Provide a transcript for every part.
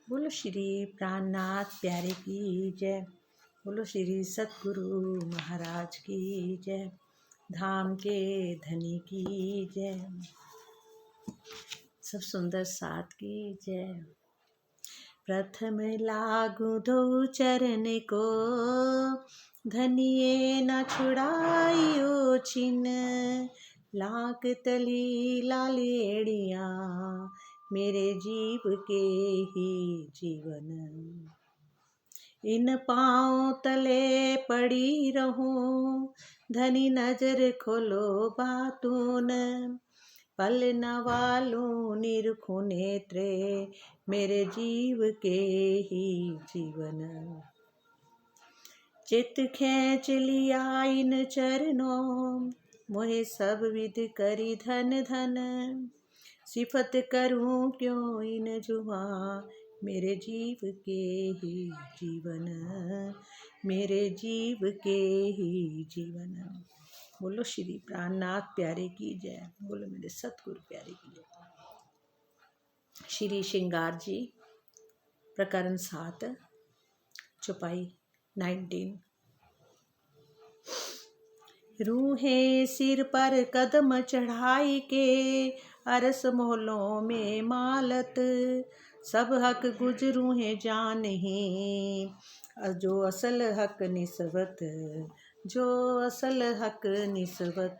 बोलो श्री प्राणनाथ प्यारे की जय। बोलो श्री सतगुरु महाराज की जय। धाम के धनी की जय। सब सुंदर साथ की जय। प्रथम लागू दो चरण को, धनिये न छुड़ाइयो छिन। लाख तली लालेड़िया, मेरे जीव के ही जीवन। इन पाँव तले पड़ी रहूं, धनी नजर खोलो बातून। पल न वालूं निरखूं नेत्रे, मेरे जीव के ही जीवन। चित खेच लिया इन चरणों, मोहे सब विध करी धन धन। सिफत करूं क्यों इन जुआ, मेरे जीव के ही जीवन। मेरे जीव के ही जीवन। बोलो श्री प्राणनाथ प्यारे की जय। बोलो मेरे सतगुरु प्यारे की जय। श्री श्रृंगार जी प्रकरण 7 चौपाई 19। रूहे सिर पर कदम चढ़ाई के, अरस मोहलों में मालत। सब हक गुजरूं है जान ही, जो असल हक निस्बत। जो असल हक निस्बत।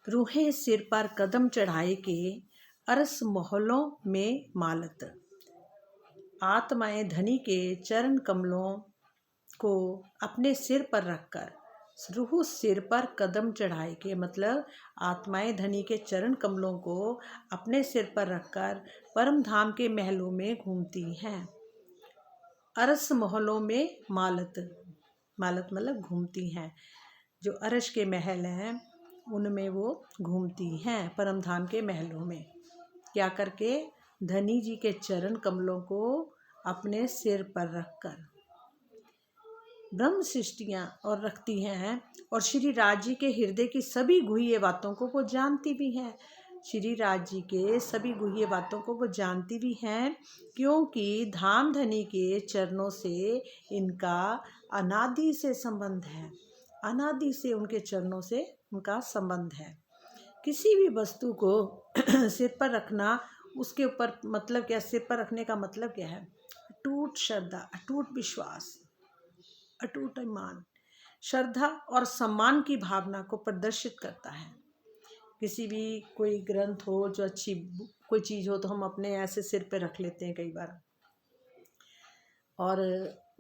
रूहे सिर पर कदम चढ़ाए के, अरस मोहलों में मालत। आत्माएं धनी के चरण कमलों को अपने सिर पर रखकर, रूह सिर पर कदम चढ़ाए के मतलब आत्माएं धनी के चरण कमलों को अपने सिर पर रखकर परम धाम के महलों में घूमती हैं। अरस महलों में मालत, मालत मतलब घूमती हैं। जो अरश के महल हैं उनमें वो घूमती हैं, परम धाम के महलों में। क्या करके? धनी जी के चरण कमलों को अपने सिर पर रखकर। ब्रह्म सृष्टियाँ और रखती हैं, और श्री राज जी के हृदय की सभी गुह्य बातों को वो जानती भी हैं। श्री राज जी के सभी गुह्य बातों को वो जानती भी हैं, क्योंकि धाम धनी के चरणों से इनका अनादि से संबंध है। अनादि से उनके चरणों से उनका संबंध है। किसी भी वस्तु को सिर पर रखना, उसके ऊपर मतलब क्या? सिर पर रखने का मतलब क्या है? अटूट श्रद्धा, अटूट विश्वास, अटूट ईमान, श्रद्धा और सम्मान की भावना को प्रदर्शित करता है। किसी भी कोई ग्रंथ हो, जो अच्छी कोई चीज़ हो, तो हम अपने ऐसे सिर पे रख लेते हैं कई बार। और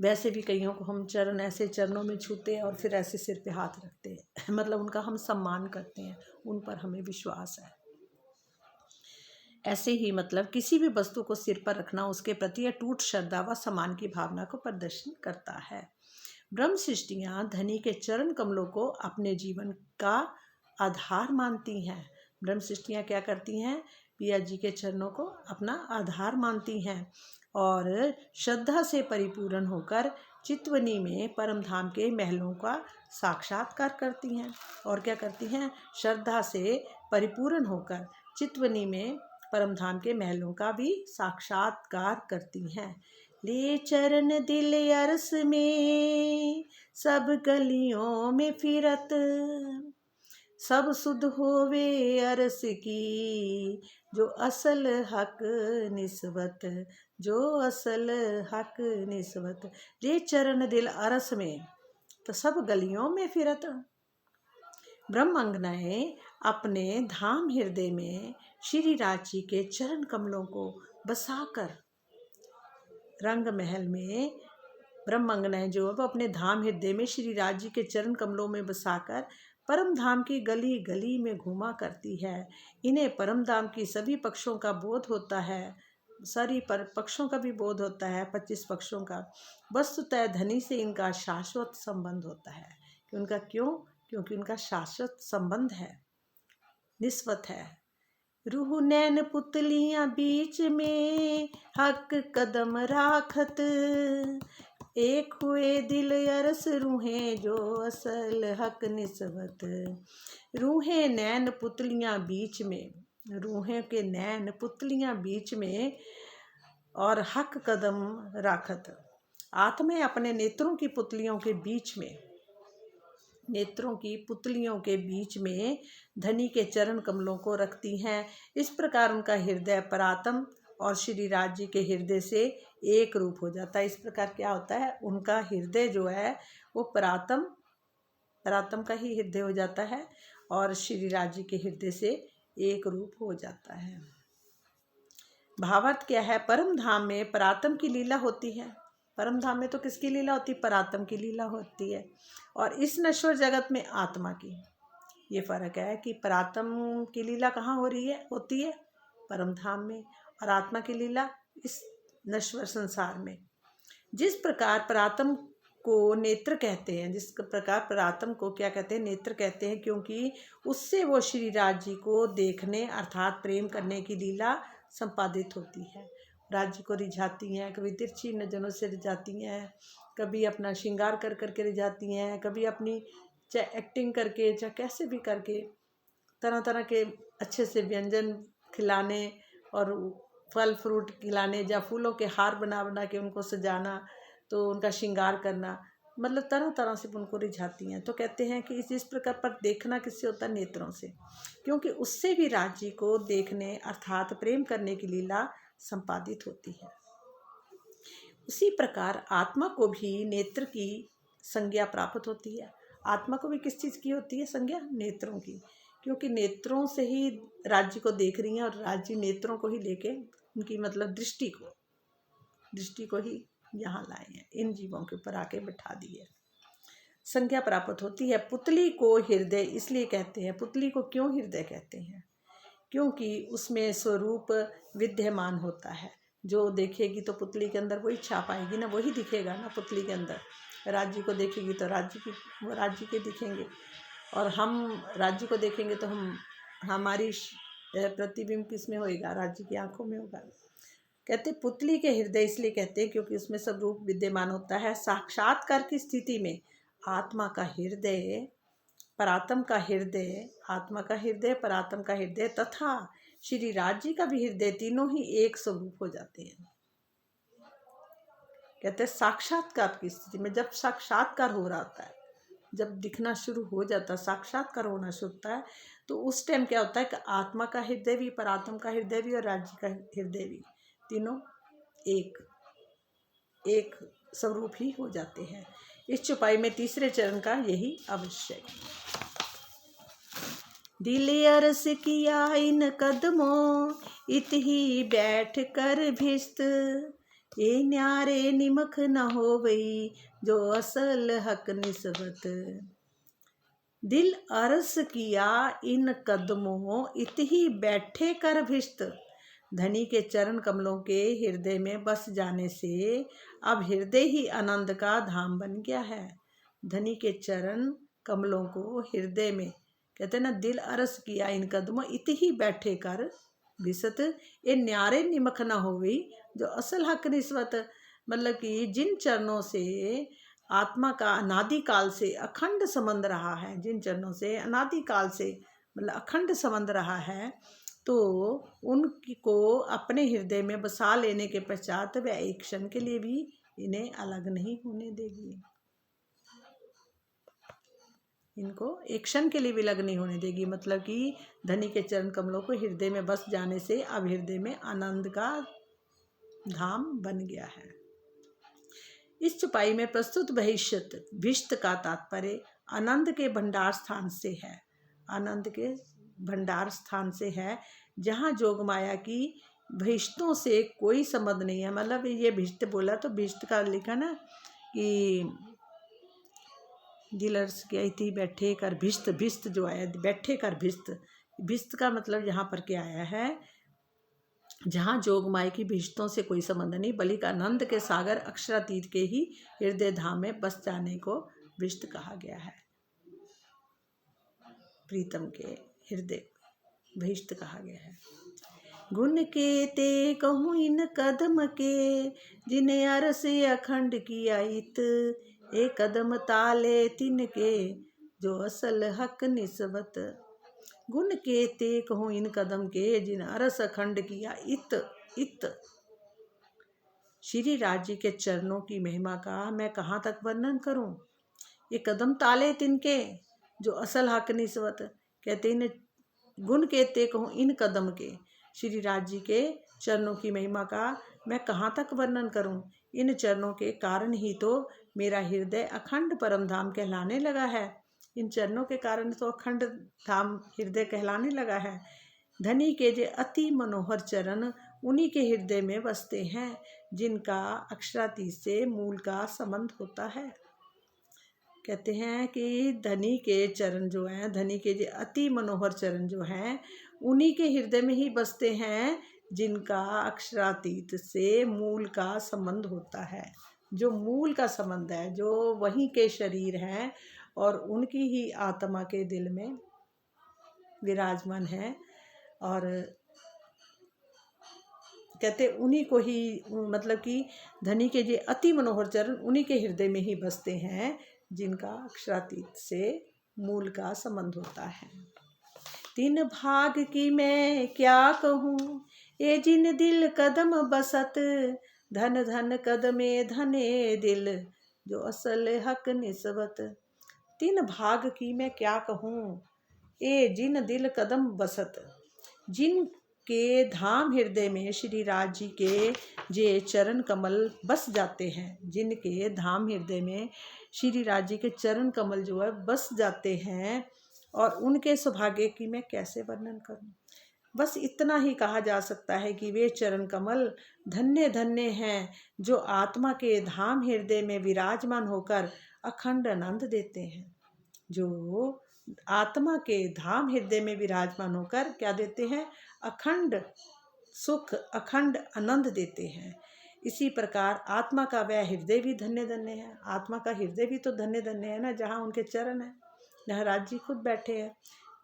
वैसे भी कईयों को हम चरण ऐसे चरणों में छूते हैं और फिर ऐसे सिर पे हाथ रखते हैं मतलब उनका हम सम्मान करते हैं, उन पर हमें विश्वास है। ऐसे ही मतलब किसी भी वस्तु को सिर पर रखना उसके प्रति अटूट श्रद्धा व सम्मान की भावना को प्रदर्शन करता है। ब्रह्म सृष्टियाँ धनी के चरण कमलों को अपने जीवन का आधार मानती हैं। ब्रह्म सृष्टियाँ क्या करती हैं? पिया जी के चरणों को अपना आधार मानती हैं और श्रद्धा से परिपूर्ण होकर चितवनी में परम धाम के महलों का साक्षात्कार करती हैं। और क्या करती हैं? श्रद्धा से परिपूर्ण होकर चितवनी में परम धाम के महलों का भी साक्षात्कार करती हैं। ले चरण दिल अरस में, सब गलियों में फिरत। सब सुध होवे अरस की, जो असल हक निस्बत। जो असल हक निस्बत। ले चरण दिल अरस में, तो सब गलियों में फिरत। ब्रह्मांगनाएं अपने धाम हृदय में श्री राज जी के चरण कमलों को बसाकर, रंग महल में ब्रह्मांगनाएं जो अब अपने धाम हृदय में श्री राज जी के चरण कमलों में बसाकर परम धाम की गली गली में घूमा करती है। इन्हें परम धाम की सभी पक्षों का बोध होता है, सारी पक्षों का भी बोध होता है, 25 पक्षों का। वस्तुतः धनी से इनका शाश्वत संबंध होता है। कि उनका क्यों? क्योंकि उनका शाश्वत संबंध है, निस्बत है। रूह नैन पुतलियां बीच में, हक कदम राखत। एक हुए दिल अरस रूहें, जो असल हक निस्बत। रूहें नैन पुतलियां बीच में, रूहें के नैन पुतलियां बीच में और हक कदम राखत। आत्माएं अपने नेत्रों की पुतलियों के बीच में, नेत्रों की पुतलियों के बीच में धनी के चरण कमलों को रखती हैं। इस प्रकार उनका हृदय परात्म और श्री राज जी के हृदय से एक रूप हो जाता है। इस प्रकार क्या होता है, उनका हृदय जो है वो परात्म का ही हृदय हो जाता है और श्री राज जी के हृदय से एक रूप हो जाता है। भावार्थ क्या है, परम धाम में परात्म की लीला होती है। परम धाम में तो किसकी लीला होती है, परात्म की लीला होती है। और इस नश्वर जगत में आत्मा की, ये फर्क है कि परात्म की लीला कहाँ हो रही है, होती है परम धाम में, और आत्मा की लीला इस नश्वर संसार में। जिस प्रकार परात्म को नेत्र कहते हैं, जिस प्रकार परात्म को क्या कहते हैं, नेत्र कहते हैं, क्योंकि उससे वो श्री राज जी को देखने अर्थात प्रेम करने की लीला संपादित होती है। राज्य को रिझाती हैं, कभी तिरछी नजरों से रिझाती हैं, कभी अपना श्रृंगार कर करके रिझाती हैं, कभी अपनी चाहे एक्टिंग करके चाहे कैसे भी करके तरह तरह के अच्छे से व्यंजन खिलाने और फल फ्रूट खिलाने या फूलों के हार बना बना के उनको सजाना, तो उनका श्रृंगार करना, मतलब तरह तरह से उनको रिझाती हैं। तो कहते हैं कि इस प्रकार पर देखना किससे होता है, नेत्रों से, क्योंकि उससे भी राज्य को देखने अर्थात प्रेम करने की लीला संपादित होती है। उसी प्रकार आत्मा को भी नेत्र की संज्ञा प्राप्त होती है। आत्मा को भी किस चीज़ की होती है संज्ञा, नेत्रों की, क्योंकि नेत्रों से ही राज्य को देख रही हैं और राज्य नेत्रों को ही लेके उनकी मतलब दृष्टि को ही यहाँ लाए हैं, इन जीवों के ऊपर आके बिठा दी है, संज्ञा प्राप्त होती है। पुतली को हृदय इसलिए कहते हैं, पुतली को क्यों हृदय कहते हैं, क्योंकि उसमें स्वरूप विद्यमान होता है। जो देखेगी तो पुतली के अंदर वही छाप आएगी ना, वही दिखेगा ना पुतली के अंदर। राज्य को देखेगी तो वो राज्य के दिखेंगे, और हम राज्य को देखेंगे तो हमारी प्रतिबिंब किस में होएगा, राज्य की आंखों में होगा। कहते पुतली के हृदय इसलिए कहते हैं क्योंकि उसमें सब रूप विद्यमान होता है। साक्षात्कार की स्थिति में आत्मा का हृदय, परात्म का हृदय, आत्मा का हृदय, परात्म का हृदय तथा श्री राज्य का भी हृदय, तीनों ही एक स्वरूप हो जाते हैं। कहते हैं साक्षात्कार की स्थिति में, जब साक्षात्कार हो रहा होता है, जब दिखना शुरू हो जाता है, साक्षात्कार होना शुरू होता है, तो उस टाइम क्या होता है कि आत्मा का हृदय भी, परात्म का हृदय भी और राज्य का हृदय भी, तीनों एक स्वरूप ही हो जाते हैं। इस चौपाई में तीसरे चरण का यही आवश्यक। दिल अरस किया इन कदमों इत ही बैठ कर भिस्त, ये न्यारे निमख न हो गई जो असल हक निस्बत। दिल अरस किया इन कदमों इत ही बैठे कर भिस्त, धनी के चरण कमलों के हृदय में बस जाने से अब हृदय ही आनंद का धाम बन गया है। धनी के चरण कमलों को हृदय में, कहते हैं ना, दिल अरस किया इन कदमों इत ही बैठे कर भिसत, ये न्यारे निमख न हो गई जो असल हक निस्बत। मतलब कि जिन चरणों से आत्मा का अनादिकाल से अखंड संबंध रहा है, जिन चरणों से अनादिकाल से मतलब अखंड संबंध रहा है, तो उनको अपने हृदय में बसा लेने के पश्चात वह एक क्षण के लिए भी इन्हें अलग नहीं होने देगी, इनको एक क्षण के लिए भी अलग नहीं होने देगी। मतलब कि धनी के चरण कमलों को हृदय में बस जाने से अब हृदय में आनंद का धाम बन गया है। इस चौपाई में प्रस्तुत भविष्यत भिष्ट का तात्पर्य आनंद के भंडार स्थान से है, आनंद के भंडार स्थान से है, जहाँ जोग माया की भिष्टों से कोई संबंध नहीं है। मतलब ये भिष्ट बोला तो भिष्ट का लिखा ना कि दिलर्स क्या थी बैठे कर भिस्त, भिस्त जो आया बैठे कर भिस्त, भिस्त का मतलब यहाँ पर क्या आया है, जहाँ जोग माया की भिष्टों से कोई संबंध नहीं, बल्कि आनंद के सागर अक्षरातीत के ही हृदय धाम में बस जाने को भिष्ट कहा गया है। प्रीतम के हृदय भिष्ट कहा गया है। गुण के ते कहूँ इन कदम के, जिन्हें अरस अखंड किया इत, एक कदम ताले तिनके जो असल हक निस्बत। गुण के ते कहूँ इन कदम के, जिन अरस अखंड किया इत इत। श्री राज जी के चरणों की महिमा का मैं कहाँ तक वर्णन करूं। ये कदम ताले तिनके जो असल हक निस्वत। कहते इन गुण कहते कहूँ इन कदम के, श्री राज जी के चरणों की महिमा का मैं कहाँ तक वर्णन करूं। इन चरणों के कारण ही तो मेरा हृदय अखंड परम धाम कहलाने लगा है। इन चरणों के कारण तो अखंड धाम हृदय कहलाने लगा है। धनी के जे अति मनोहर चरण उन्हीं के हृदय में बसते हैं, जिनका अक्षरातीत से मूल का संबंध होता है। कहते हैं कि धनी के चरण जो हैं, धनी के जो अति मनोहर चरण जो हैं, उन्हीं के हृदय में ही बसते हैं, जिनका अक्षरातीत से मूल का संबंध होता है। जो मूल का संबंध है, जो वहीं के शरीर हैं और उनकी ही आत्मा के दिल में विराजमान है। और कहते उन्हीं को ही, मतलब कि धनी के जो अति मनोहर चरण उन्हीं के हृदय में ही बसते हैं, जिनका अक्षरातीत से मूल का संबंध होता है। तीन भाग की मैं क्या कहूँ, ये जिन दिल कदम बसत, धन धन कदमे धने दिल, जो असल हक निस्बत। तीन भाग की मैं क्या कहूँ, ये जिन दिल कदम बसत, जिन के धाम हृदय में श्री राज जी के जे चरण कमल बस जाते हैं, जिनके धाम हृदय में श्री राज जी के चरण कमल जो है बस जाते हैं, और उनके सौभाग्य की मैं कैसे वर्णन करूं। बस इतना ही कहा जा सकता है कि वे चरण कमल धन्य धन्य हैं, जो आत्मा के धाम हृदय में विराजमान होकर अखंड आनंद देते हैं। जो आत्मा के धाम हृदय में विराजमान होकर क्या देते हैं, अखंड सुख अखंड आनंद देते हैं। इसी प्रकार आत्मा का वह हृदय भी धन्य धन्य है। आत्मा का हृदय भी तो धन्य धन्य है ना, जहाँ उनके चरण हैं, जहाँ राज जी खुद बैठे हैं,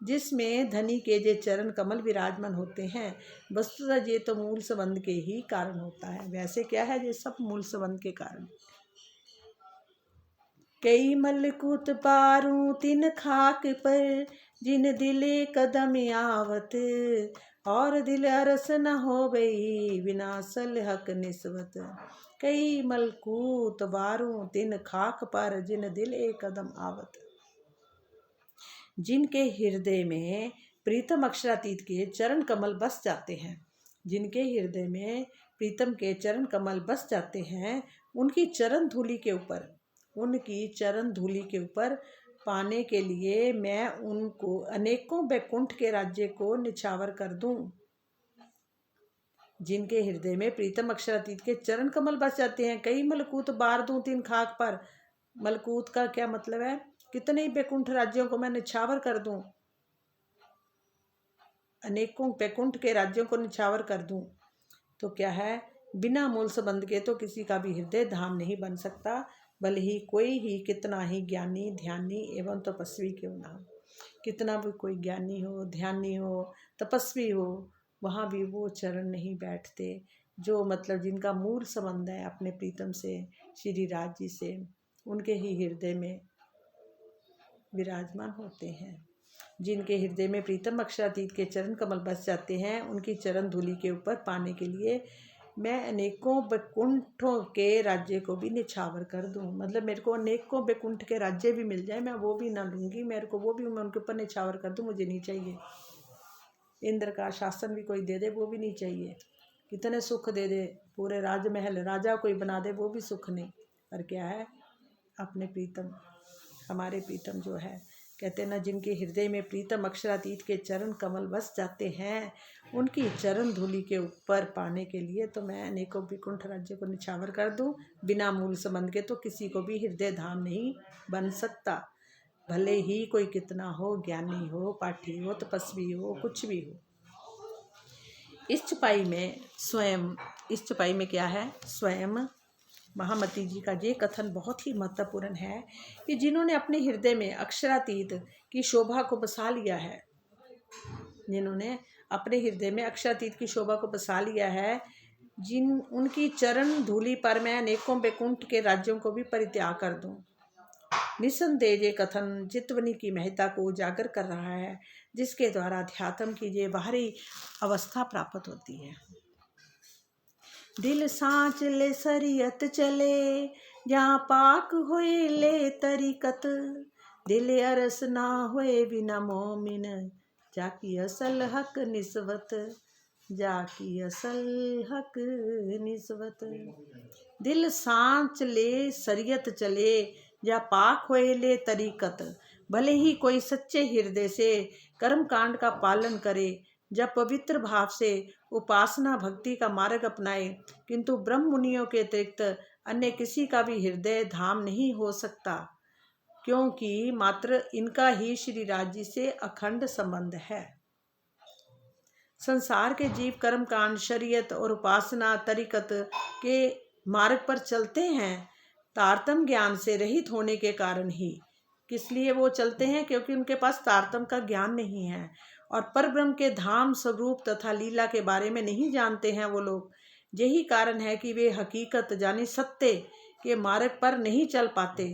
जिसमें धनी के जे चरण कमल विराजमान होते हैं। वस्तुतः ये तो मूल संबंध के ही कारण होता है। वैसे क्या है, ये सब मूल संबंध के कारण। कई मलकूत पारूं तिन खाक पर, जिन दिले कदम आवत, और दिल अरस न हो गई विनासल हक निस्बत। कई मलकूत वारूं तिन खाक पर, जिन दिल एक कदम आवत। जिनके हृदय में प्रीतम अक्षरातीत के चरण कमल बस जाते हैं, जिनके हृदय में प्रीतम के चरण कमल बस जाते हैं, उनकी चरण धूलि के ऊपर, उनकी चरण धूलि के ऊपर पाने के लिए मैं उनको अनेकों बैकुंठ के राज्य को निछावर कर दूं। जिनके हृदय में प्रीतम अक्षरातीत के चरण कमल बस जाते हैं, कई मलकूत बार दूं तीन खाक पर। मलकूत का क्या मतलब है, कितने ही बैकुंठ राज्यों को मैं निछावर कर दूं, अनेकों बैकुंठ के राज्यों को निछावर कर दूं। तो क्या है, बिना मूल संबंध के तो किसी का भी हृदय धाम नहीं बन सकता, भले ही कोई ही कितना ही ज्ञानी ध्यानी एवं तपस्वी क्यों ना हो। कितना भी कोई ज्ञानी हो, ध्यानी हो, तपस्वी हो, वहाँ भी वो चरण नहीं बैठते जो मतलब जिनका मूल संबंध है अपने प्रीतम से, श्री राज जी से, उनके ही हृदय में विराजमान होते हैं। जिनके हृदय में प्रीतम अक्षरातीत के चरण कमल बस जाते हैं, उनकी चरण धूलि के ऊपर पाने के लिए मैं अनेकों बैकुंठों के राज्य को भी निछावर कर दूं। मतलब मेरे को अनेकों बैकुंठ के राज्य भी मिल जाए, मैं वो भी ना लूँगी, मेरे को वो भी मैं उनके ऊपर निछावर कर दूं, मुझे नहीं चाहिए। इंद्र का शासन भी कोई दे दे, वो भी नहीं चाहिए। कितने सुख दे दे, पूरे राजमहल राजा कोई बना दे, वो भी सुख नहीं। पर क्या है, अपने प्रीतम, हमारे प्रीतम जो है, कहते हैं ना, जिनके हृदय में प्रीतम अक्षरातीत के चरण कमल बस जाते हैं, उनकी चरण धूलि के ऊपर पाने के लिए तो मैं अनेकों विकुंठ राज्य को निछावर कर दूं। बिना मूल संबंध के तो किसी को भी हृदय धाम नहीं बन सकता, भले ही कोई कितना हो, ज्ञानी हो, पाठी हो, तपस्वी हो, कुछ भी हो। इस चौपाई में स्वयं, इस चौपाई में क्या है, स्वयं महामती जी का ये कथन बहुत ही महत्वपूर्ण है कि जिन्होंने अपने हृदय में अक्षरातीत की शोभा को बसा लिया है, जिन्होंने अपने हृदय में अक्षरातीत की शोभा को बसा लिया है, जिन उनकी चरण धूलि पर मैं अनेकों बैकुंठ के राज्यों को भी परित्याग कर दूं। निसंदेह ये कथन चितवनी की महत्ता को उजागर कर रहा है, जिसके द्वारा अध्यात्म की ये बाहरी अवस्था प्राप्त होती है। दिल सांच ले शरीयत चले, जहाँ पाक होए ले तरीकत, दिल अरस ना होए बिना मोमिन, जाकी असल हक निस्बत, जाकी असल हक निस्बत। दिल सांच ले शरीयत चले, या पाक होए ले तरीकत, भले ही कोई सच्चे हृदय से कर्म कांड का पालन करे, जब पवित्र भाव से उपासना भक्ति का मार्ग अपनाए, किंतु ब्रह्म मुनियों के अतिरिक्त अन्य किसी का भी हृदय धाम नहीं हो सकता, क्योंकि मात्र इनका ही श्री राज जी से अखंड संबंध है। संसार के जीव कर्म कांड, शरीयत और उपासना तरीकत के मार्ग पर चलते हैं तारतम ज्ञान से रहित होने के कारण ही। किस लिए वो चलते हैं? क्योंकि उनके पास तारतम का ज्ञान नहीं है और परब्रह्म के धाम, स्वरूप तथा लीला के बारे में नहीं जानते हैं वो लोग। यही कारण है कि वे हकीकत यानी सत्य के मार्ग पर नहीं चल पाते,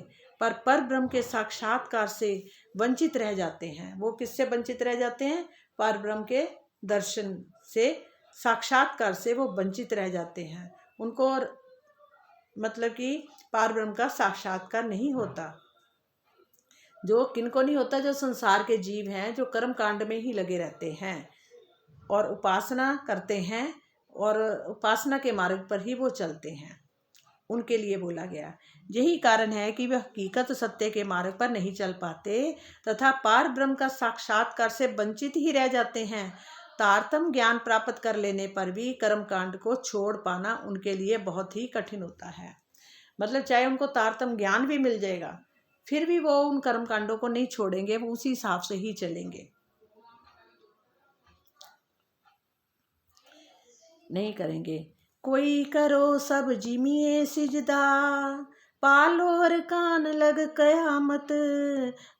पर परब्रह्म के साक्षात्कार से वंचित रह जाते हैं। वो किससे वंचित रह जाते हैं? परब्रह्म के दर्शन से, साक्षात्कार से वो वंचित रह जाते हैं। उनको मतलब कि परब्रह्म का साक्षात्कार नहीं होता। जो किनको नहीं होता? जो संसार के जीव हैं, जो कर्म कांड में ही लगे रहते हैं और उपासना करते हैं और उपासना के मार्ग पर ही वो चलते हैं, उनके लिए बोला गया। यही कारण है कि वे हकीकत सत्य के मार्ग पर नहीं चल पाते तथा पार ब्रह्म का साक्षात्कार से वंचित ही रह जाते हैं। तारतम ज्ञान प्राप्त कर लेने पर भी कर्मकांड को छोड़ पाना उनके लिए बहुत ही कठिन होता है। मतलब चाहे उनको तारतम ज्ञान भी मिल जाएगा, फिर भी वो उन कर्मकांडों को नहीं छोड़ेंगे, वो उसी हिसाब से ही चलेंगे, नहीं करेंगे। कोई करो सब जिमिए सिजदा, पालो और कान लग कयामत,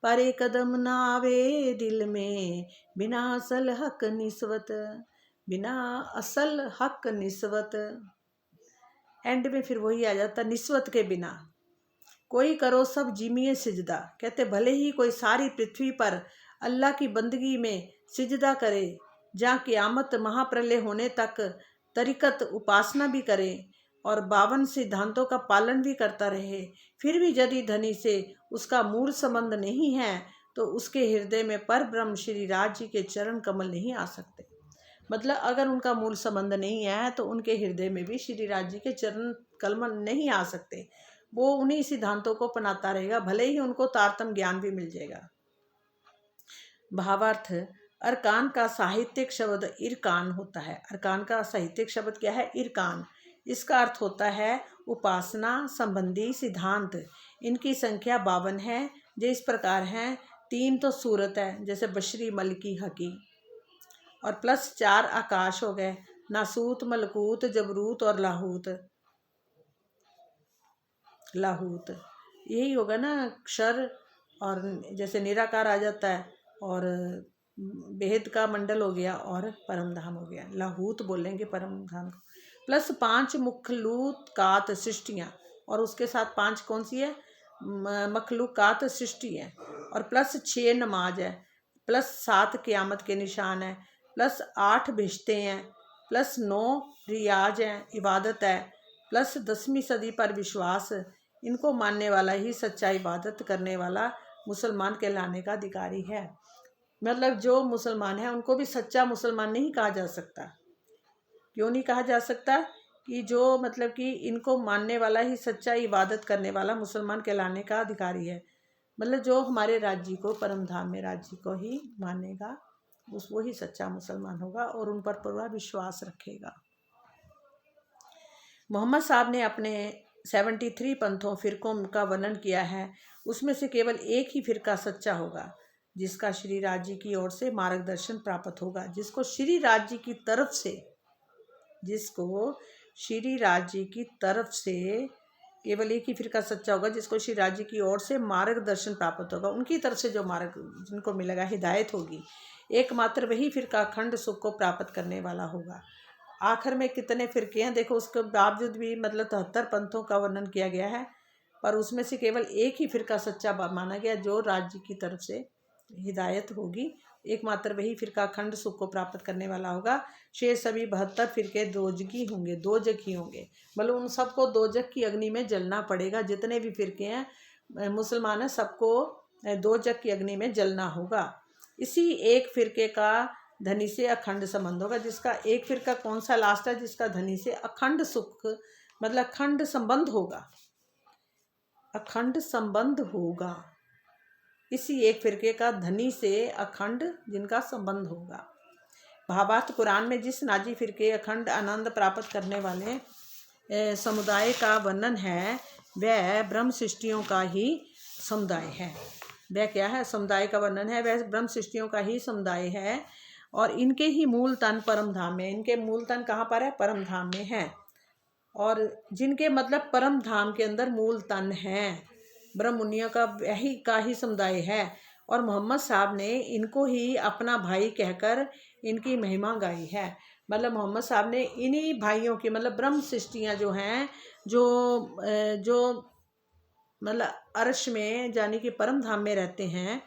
पर एक कदम ना आवे दिल में, बिना असल हक निस्वत, बिना असल हक निस्वत। एंड में फिर वही आ जाता, निस्वत के बिना। कोई करो सब जिमिए सिजदा, कहते भले ही कोई सारी पृथ्वी पर अल्लाह की बंदगी में सिजदा करे, जहाँ क़यामत महाप्रलय होने तक तरीकत उपासना भी करे और 52 सिद्धांतों का पालन भी करता रहे, फिर भी यदि धनी से उसका मूल संबंध नहीं है, तो उसके हृदय में पर ब्रह्म श्री राज जी के चरण कमल नहीं आ सकते। मतलब अगर उनका मूल संबंध नहीं है तो उनके हृदय में भी श्री राज जी के चरण कमल नहीं आ सकते। वो उन्हीं सिद्धांतों को अपनाता रहेगा, भले ही उनको तारतम ज्ञान भी मिल जाएगा। भावार्थ, अरकान का साहित्यिक शब्द इरकान होता है। अरकान का साहित्यिक शब्द क्या है? इरकान। इसका अर्थ होता है उपासना संबंधी सिद्धांत। इनकी संख्या 52 है, जो इस प्रकार हैं। 3 तो सूरत है, जैसे बशरी, मलकी, हकी, और प्लस 4 आकाश हो गए, नासूत, मलकूत, जबरूत और लाहूत। लाहूत यही होगा ना, क्षर, और जैसे निराकार आ जाता है, और बेहद का मंडल हो गया और परमधाम हो गया। लाहूत बोलेंगे परमधाम को। प्लस 5 मखलूकात सृष्टियाँ, और उसके साथ 5 कौन सी है? मखलूकात सृष्टि है, और प्लस 6 नमाज है, प्लस 7 क़यामत के निशान है, प्लस 8 भिश्ते हैं, प्लस 9 रियाज हैं, इबादत है, प्लस 10वीं सदी पर विश्वास। इनको मानने वाला ही सच्चा इबादत करने वाला मुसलमान कहलाने का अधिकारी है। मतलब जो मुसलमान है उनको भी सच्चा मुसलमान नहीं कहा जा सकता। क्यों नहीं कहा जा सकता? कि जो मतलब कि इनको मानने वाला ही सच्चा इबादत करने वाला मुसलमान कहलाने का अधिकारी है। मतलब जो हमारे राज्य को, परमधाम में राज्य को ही मानेगा, उस वो ही सच्चा मुसलमान होगा और उन पर पूरा विश्वास रखेगा। मोहम्मद साहब ने अपने 73 पंथों फिरकों का वर्णन किया है। उसमें से केवल एक ही फिरका सच्चा होगा, जिसका श्री राज जी की ओर से मार्गदर्शन प्राप्त होगा। जिसको श्री राज जी की तरफ से, जिसको श्री राज जी की तरफ से केवल एक ही फिरका सच्चा होगा, जिसको श्री राज जी की ओर से मार्गदर्शन प्राप्त होगा। उनकी तरफ से जो मार्ग जिनको मिलेगा, हिदायत होगी, एकमात्र वही फिरका अखंड सुख को प्राप्त करने वाला होगा। आखिर में कितने फिरके हैं देखो, उसके बावजूद भी मतलब 73 पंथों का वर्णन किया गया है। पर उसमें से केवल एक ही फिरका सच्चा माना गया जो राज्य की तरफ से हिदायत होगी, एकमात्र वही फिरका अखंड सुख को प्राप्त करने वाला होगा। शेष सभी 72 फिरके दोजगी होंगे, दोजखी होंगे, मतलब उन सबको दोजख की अग्नि में जलना पड़ेगा। जितने भी फिरके हैं मुसलमान हैं, सबको दोजख की अग्नि में जलना होगा। इसी एक फिरके का धनी से अखंड संबंध होगा। जिसका एक फिरका कौन सा लास्ट है, जिसका धनी से अखंड सुख मतलब अखंड संबंध होगा, अखंड संबंध होगा। इसी एक फिरके का धनी से अखंड जिनका संबंध होगा। भावार्थ कुरान में जिस नाजी फिरके अखंड आनंद प्राप्त करने वाले समुदाय का वर्णन है वह ब्रह्म सृष्टियों का ही समुदाय है। वह क्या है, समुदाय का वर्णन है, वह ब्रह्म सृष्टियों का ही समुदाय है। और इनके ही मूल तन परम धाम में, इनके मूल तन कहाँ पर है, परम धाम में है। और जिनके मतलब परम धाम के अंदर मूल तन है, ब्रह्म मुनियों का वही का ही समुदाय है। और मोहम्मद साहब ने इनको ही अपना भाई कहकर इनकी महिमा गाई है। मतलब मोहम्मद साहब ने इन्हीं भाइयों की मतलब ब्रह्म सृष्टियाँ जो हैं, जो मतलब अर्श में यानी कि परम धाम में रहते हैं,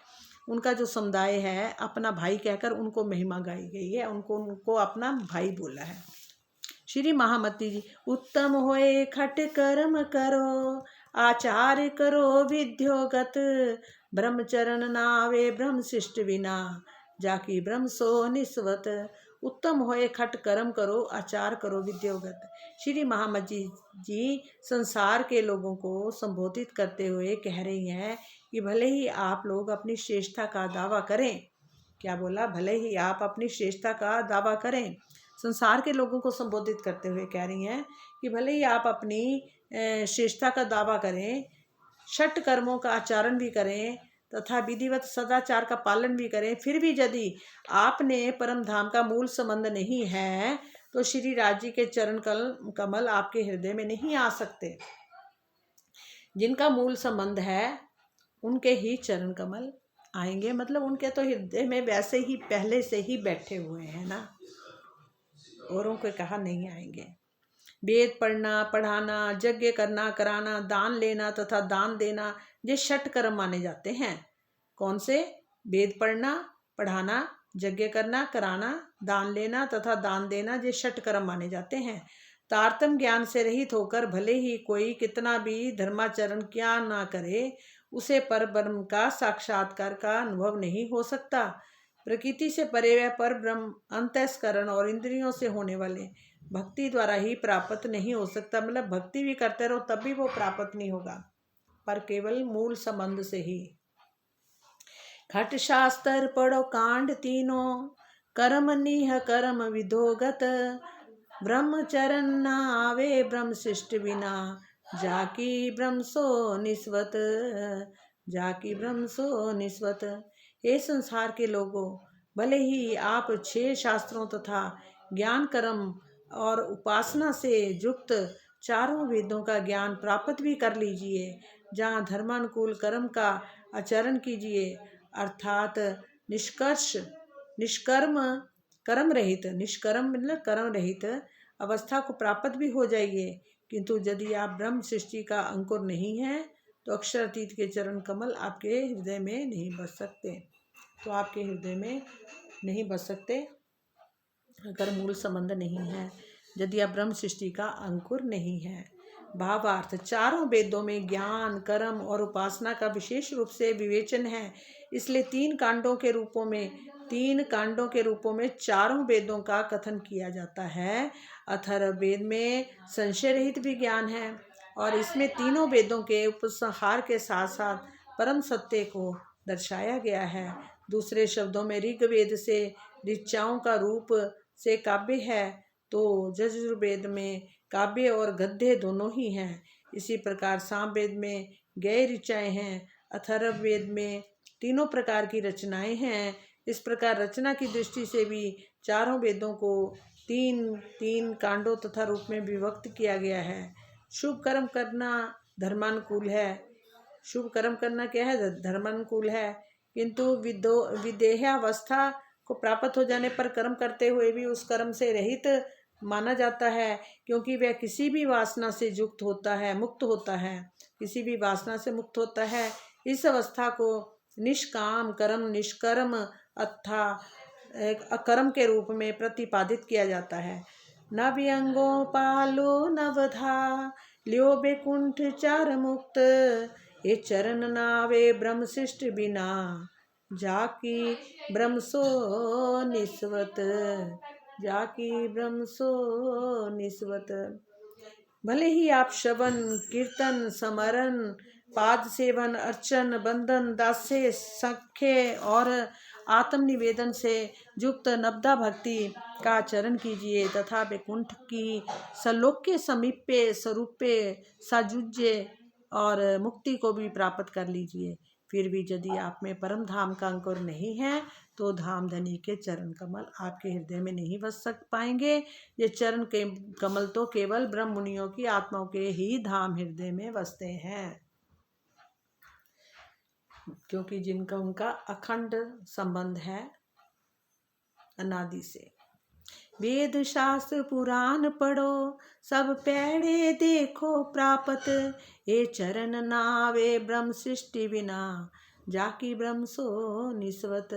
उनका जो समुदाय है अपना भाई कहकर उनको महिमा गाई गई है, उनको अपना भाई बोला है। श्री महामती जी, उत्तम होए खट कर्म करो, आचार करो विद्योगत, ब्रह्मचरण नावे ब्रह्म शिष्ट बिना, जाकी ब्रह्म सो निस्वत। उत्तम होए खट कर्म करो, आचार करो विद्योगत। श्री महामती जी संसार के लोगों को संबोधित करते हुए कह रही हैं कि भले ही आप लोग अपनी श्रेष्ठता का दावा करें, क्या बोला, भले ही आप अपनी श्रेष्ठता का दावा करें। संसार के लोगों को संबोधित करते हुए कह रही हैं कि भले ही आप अपनी श्रेष्ठता का दावा करें, षट कर्मों का आचरण भी करें तथा विधिवत सदाचार का पालन भी करें, फिर भी यदि आपने परम धाम का मूल संबंध नहीं है तो श्री राज जी के चरण कमल आपके हृदय में नहीं आ सकते। जिनका मूल संबंध है उनके ही चरण कमल आएंगे, मतलब उनके तो हृदय में वैसे ही पहले से ही बैठे हुए हैं ना, औरों के कहा नहीं आएंगे। वेद पढ़ना पढ़ाना, यज्ञ करना कराना, दान लेना तथा दान देना, ये षट कर्म माने जाते हैं। कौन से? वेद पढ़ना पढ़ाना, यज्ञ करना कराना, दान लेना तथा दान देना, ये षट कर्म माने जाते हैं। तारतम ज्ञान से रहित होकर भले ही कोई कितना भी धर्माचरण क्या ना करे, उसे पर ब्रह्म का साक्षात्कार का अनुभव नहीं हो सकता। प्रकृति से परे वह पर ब्रह्म अंतःस्करण और इंद्रियों से होने वाले भक्ति द्वारा ही प्राप्त नहीं हो सकता। मतलब भक्ति भी करते रहो तब भी वो प्राप्त नहीं होगा, पर केवल मूल संबंध से ही। खट शास्त्र पढ़ो कांड तीनों, कर्म निह कर्म विधोगत, ब्रह्मचरण न आवे ब्रह्म शिष्ट बिना, जाकी ब्रह्म सो निस्वत, जाकी ब्रह्म सो निस्वत। हे संसार के लोगों, भले ही आप 6 शास्त्रों तथा ज्ञान कर्म और उपासना से युक्त 4 वेदों का ज्ञान प्राप्त भी कर लीजिए, जहाँ धर्मानुकूल कर्म का आचरण कीजिए, अर्थात निष्कर्म कर्म रहित, निष्कर्म मतलब कर्म रहित अवस्था को प्राप्त भी हो जाइए। किंतु यदि आप ब्रह्म सृष्टि का अंकुर नहीं है तो अक्षरातीत के चरण कमल आपके हृदय में नहीं बस सकते, तो आपके हृदय में नहीं बस सकते अगर मूल संबंध नहीं है, यदि आप ब्रह्म सृष्टि का अंकुर नहीं है। भावार्थ, 4 वेदों में ज्ञान कर्म और उपासना का विशेष रूप से विवेचन है, इसलिए 3 कांडों के रूपों में 4 वेदों का कथन किया जाता है। अथर्ववेद में संशय रहित भी ज्ञान है और इसमें तीनों वेदों के उपसंहार के साथ साथ परम सत्य को दर्शाया गया है। दूसरे शब्दों में ऋग्वेद से ऋचाओं का रूप से काव्य है तो यजुर्वेद में काव्य और गद्य दोनों ही हैं। इसी प्रकार सामवेद में गए ऋचाएँ हैं, अथर्ववेद में तीनों प्रकार की रचनाएं हैं। इस प्रकार रचना की दृष्टि से भी 4 वेदों को 3 कांडों तथा रूप में विभक्त किया गया है। शुभ कर्म करना धर्मानुकूल है, शुभ कर्म करना क्या है, धर्मानुकूल है, किंतु विदेहावस्था को प्राप्त हो जाने पर कर्म करते हुए भी उस कर्म से रहित माना जाता है, क्योंकि वह किसी भी वासना से युक्त होता है, मुक्त होता है, किसी भी वासना से मुक्त होता है। इस अवस्था को निष्काम कर्म, निष्कर्म अथा अकर्म के रूप में प्रतिपादित किया जाता है। नव्यंगो पालो नवधा लियो बेकुंठ चार मुक्त, ये चरण नावे ब्रह्म शिष्ट बिना जाकी ब्रह्म सो निस्वत, जाकी ब्रह्म सो निस्वत। भले ही आप श्रवण कीर्तन समरण पाद सेवन अर्चन बंधन दास्य सख्य और आत्मनिवेदन से युक्त नवदा भक्ति का चरण कीजिए तथा वैकुंठ की सलोक्य समीप्य स्वरूपे साजुज्य और मुक्ति को भी प्राप्त कर लीजिए। फिर भी यदि आप में परम धाम का अंकुर नहीं है तो धाम धनी के चरण कमल आपके हृदय में नहीं बस सक पाएंगे। ये चरण के कमल तो केवल ब्रह्म मुनियों की आत्माओं के ही धाम हृदय में बसते हैं, क्योंकि जिनका उनका अखंड संबंध है अनादि से। वेद शास्त्र पुराण पढ़ो सब पैड़े देखो प्रापत, ये चरण नावे ब्रह्म सृष्टि बिना जाकी ब्रह्म सो निस्वत,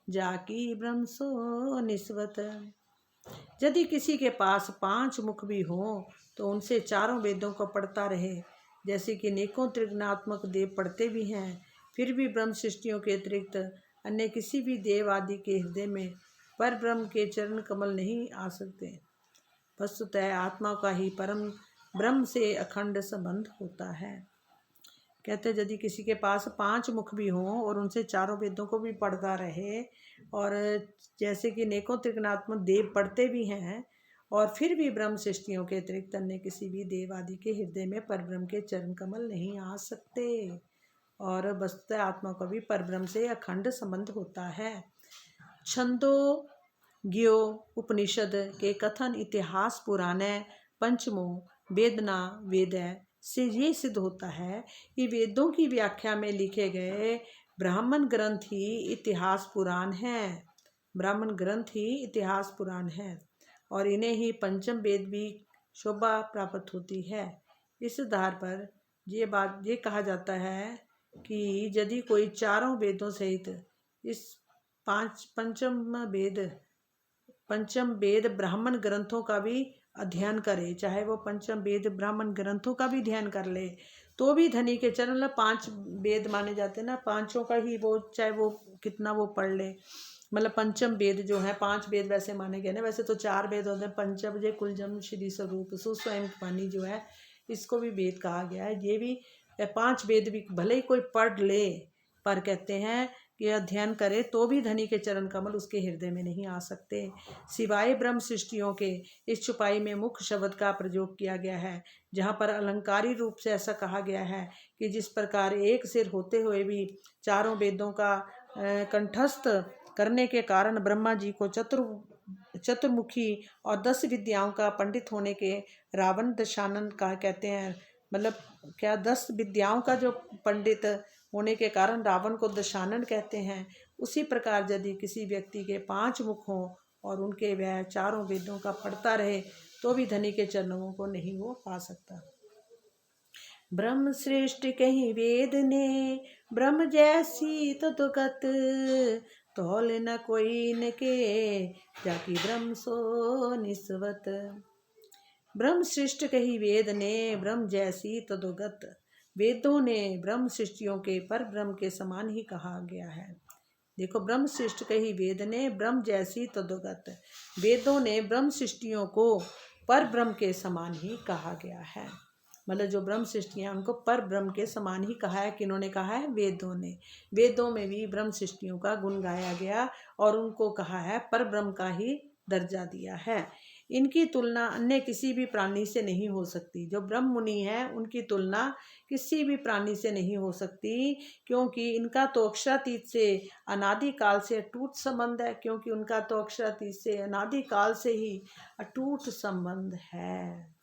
जाकी ब्रह्म सो निस्वत। यदि किसी के पास 5 मुख भी हो तो उनसे चारों वेदों को पढ़ता रहे, जैसे कि नेकों त्रिगुणात्मक देव पढ़ते भी हैं, फिर भी ब्रह्म सृष्टियों के अतिरिक्त अन्य किसी भी देव आदि के हृदय में पर ब्रह्म के चरण कमल नहीं आ सकते। वस्तुतः आत्मा का ही परम ब्रह्म से अखंड संबंध होता है। कहते यदि किसी के पास 5 मुख भी हों और उनसे चारों वेदों को भी पढ़ता रहे, और जैसे कि नेकों त्रिगुणात्मक देव पढ़ते भी हैं, और फिर भी ब्रह्म सृष्टियों के अतिरिक्त अन्य किसी भी देव आदि के हृदय में परब्रह्म के चरण कमल नहीं आ सकते। और वस्तुतः आत्मा का भी परब्रह्म से अखंड संबंध होता है। छंदो ज्ञो उपनिषद के कथन इतिहास पुराणे पंचमो वेदना वेदय से ये सिद्ध होता है कि वेदों की व्याख्या में लिखे गए ब्राह्मण ग्रंथ ही इतिहास पुराण हैं। ब्राह्मण ग्रंथ ही इतिहास पुराण हैं और इन्हें ही पंचम वेद भी शोभा प्राप्त होती है। इस आधार पर ये कहा जाता है कि यदि कोई चारों वेदों सहित इस पंचम वेद ब्राह्मण ग्रंथों का भी अध्ययन करे, चाहे वो पंचम वेद ब्राह्मण ग्रंथों का भी अध्ययन कर ले, तो भी धनी के चरण, मतलब 5 वेद माने जाते हैं ना, पांचों का ही वो चाहे वो कितना वो पढ़ ले, मतलब पंचम वेद जो है 5 वेद वैसे माने गए ना। वैसे तो 4 वेद होते हैं, पंचम कुलजम श्री स्वरूप सुस्वयं पानी जो है इसको भी वेद कहा गया है। ये भी 5 वेद भी भले ही कोई पढ़ ले, पर कहते हैं कि अध्ययन करे तो भी धनी के चरण कमल उसके हृदय में नहीं आ सकते। सिवाय ब्रह्म सृष्टियों के इस छुपाई में मुख्य शब्द का प्रयोग किया गया है, जहाँ पर अलंकारी रूप से ऐसा कहा गया है कि जिस प्रकार एक सिर होते हुए भी चारों वेदों का कंठस्थ करने के कारण ब्रह्मा जी को चतुर्मुखी और 10 विद्याओं का पंडित होने के रावण दशानन का कहते हैं, मतलब क्या 10 विद्याओं का जो पंडित होने के कारण रावण को दशानन कहते हैं। उसी प्रकार यदि किसी व्यक्ति के 5 मुख हों और उनके वह चारों वेदों का पढ़ता रहे तो भी धनी के चरणों को नहीं वो पा सकता। ब्रह्म श्रेष्ठ कहीं वेद ने ब्रह्म जैसी तद्गत, तौल न कोई न के जाकी ब्रह्म सो निस्वत। ब्रह्म श्रेष्ठ कही वेद ने ब्रह्म जैसी तद्गत, वेदों ने ब्रह्म सृष्टियों के पर ब्रह्म के समान ही कहा गया है। देखो, ब्रह्म सृष्ट कही वेद ने ब्रह्म जैसी तद्गत, वेदों ने ब्रह्म सृष्टियों को पर ब्रह्म के समान ही कहा गया है। मतलब जो ब्रह्म सृष्टियाँ उनको पर ब्रह्म के समान ही कहा है। किन्होंने कहा है? वेदों ने। वेदों में भी ब्रह्म सृष्टियों का गुण गाया गया और उनको कहा है पर ब्रह्म का ही दर्जा दिया है। इनकी तुलना अन्य किसी भी प्राणी से नहीं हो सकती। जो ब्रह्म मुनि हैं उनकी तुलना किसी भी प्राणी से नहीं हो सकती, क्योंकि इनका तो अक्षरातीत से अनादि काल से अटूट संबंध है। क्योंकि उनका तो अक्षरातीत से अनादि काल से ही अटूट संबंध है,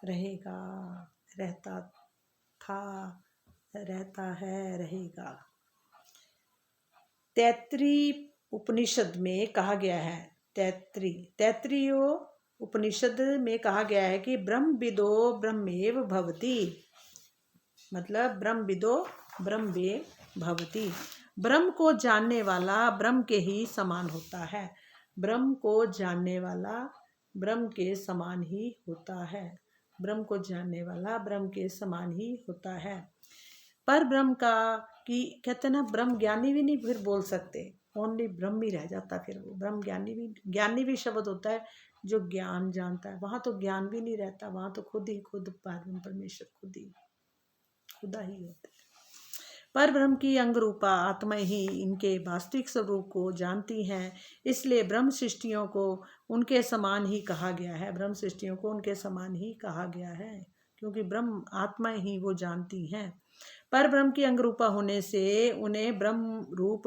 रहेगा, रहता था, रहता है, रहेगा। तैत्तिरीय उपनिषद में कहा गया है, तैत्तिरीय उपनिषद में कहा गया है कि ब्रह्म विदो ब्रह्मेव भवति, मतलब ब्रह्म विदो ब्रह्मेव भवति। ब्रह्म को जानने वाला ब्रह्म के ही समान होता है। ब्रह्म को जानने वाला ब्रह्म के समान ही होता है। ब्रह्म को जानने वाला ब्रह्म के समान ही होता है। पर ब्रह्म का कि कहते ना, ब्रह्म ज्ञानी भी नहीं फिर बोल सकते, ओनली ब्रह्म ही रह जाता। फिर वो ब्रह्म ज्ञानी भी शब्द होता है जो ज्ञान जानता है। वहाँ तो ज्ञान भी नहीं रहता, वहाँ तो खुद ही खुद परमेश्वर खुदा ही होता है। पर ब्रह्म की अंग रूपा आत्मा ही इनके वास्तविक स्वरूप को जानती हैं, इसलिए ब्रह्म सृष्टियों को उनके समान ही कहा गया है। ब्रह्म सृष्टियों को उनके समान ही कहा गया है, क्योंकि ब्रह्म आत्मा ही वो जानती हैं। पर ब्रह्म की अंग रूपा होने से उन्हें ब्रह्म रूप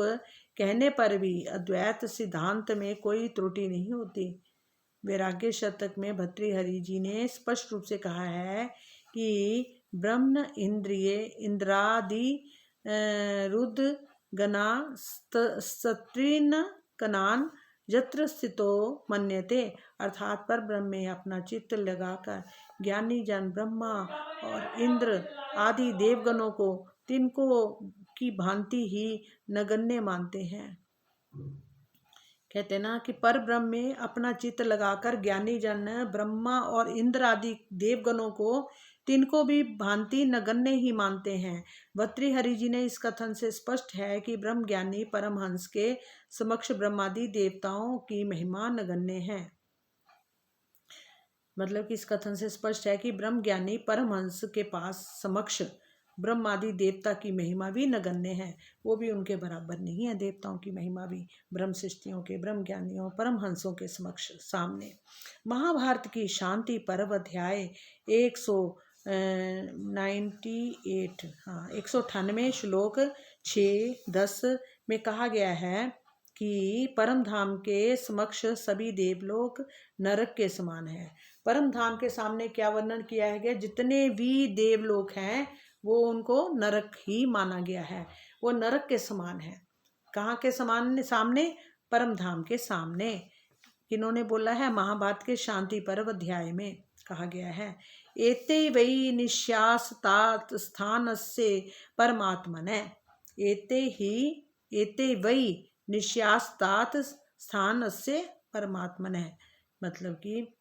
कहने पर भी अद्वैत सिद्धांत में कोई त्रुटि नहीं होती। वैराग्य शतक में भर्तृहरि जी ने स्पष्ट रूप से कहा है कि ब्रह्म इंद्रिय इंद्रादि रुद्र गणा सत्रीन कनान यत्र स्थितो मन्यते, अर्थात पर ब्रह्म में अपना चित्त लगाकर ज्ञानी जन ब्रह्मा और इंद्र आदि देवगणों को तिनको की भांति ही नगण्य मानते हैं। कहते ना कि पर ब्रह्म में अपना चित्त लगाकर ज्ञानी जन ब्रह्मा और इंद्र आदि देवगणों को तिनको भी भांति नगण्य ही मानते हैं। भर्तृहरि जी ने इस कथन से स्पष्ट है कि ब्रह्म ज्ञानी परमहंस के समक्ष ब्रह्मादि देवताओं की महिमा नगण्य है। मतलब कि इस कथन से स्पष्ट है कि ब्रह्म ज्ञानी परमहंस के पास समक्ष ब्रह्मादि देवता की महिमा भी नगण्य है, वो भी उनके बराबर नहीं है। देवताओं की महिमा भी ब्रह्म सृष्टियों के ब्रह्म ज्ञानियों परमहंसों के समक्ष सामने। महाभारत की शांति पर्व अध्याय 198 श्लोक 6-10 में कहा गया है कि परम धाम के समक्ष सभी देवलोक नरक के समान है। परम धाम के सामने क्या वर्णन किया है? जितने भी देवलोक हैं वो उनको नरक ही माना गया है, वो नरक के समान है। कहाँ के समान? सामने, परम धाम के सामने। किन्होंने बोला है? महाभारत के शांति पर्व अध्याय में कहा गया है, एते वै निश्यासतात स्थानस्य परमात्मने। एते वै निश्यासतात स्थानस्य परमात्मने, मतलब कि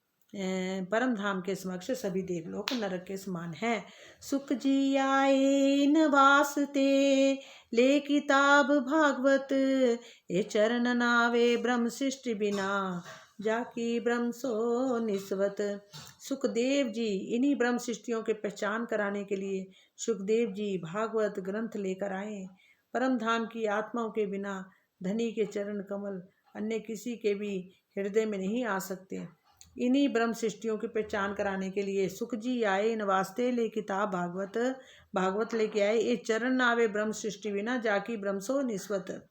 परम धाम के समक्ष सभी देवलोक नरक के समान है। सुख जी आए न वास्ते ले किताब भागवत, ये चरण नावे ब्रह्म सृष्टि बिना जाकी ब्रह्म सो निस्वत। सुखदेव जी इन्हीं ब्रह्म सृष्टियों के पहचान कराने के लिए सुखदेव जी भागवत ग्रंथ लेकर आए। परम धाम की आत्माओं के बिना धनी के चरण कमल अन्य किसी के भी हृदय में नहीं आ सकते। इन्हीं ब्रह्म सृष्टियों की पहचान कराने के लिए सुख जी आए इन वास्ते ले किताब भागवत लेके आए। ये चरण आवे ब्रह्म सृष्टि बिना जाकी ब्रह्म सो निस्वत,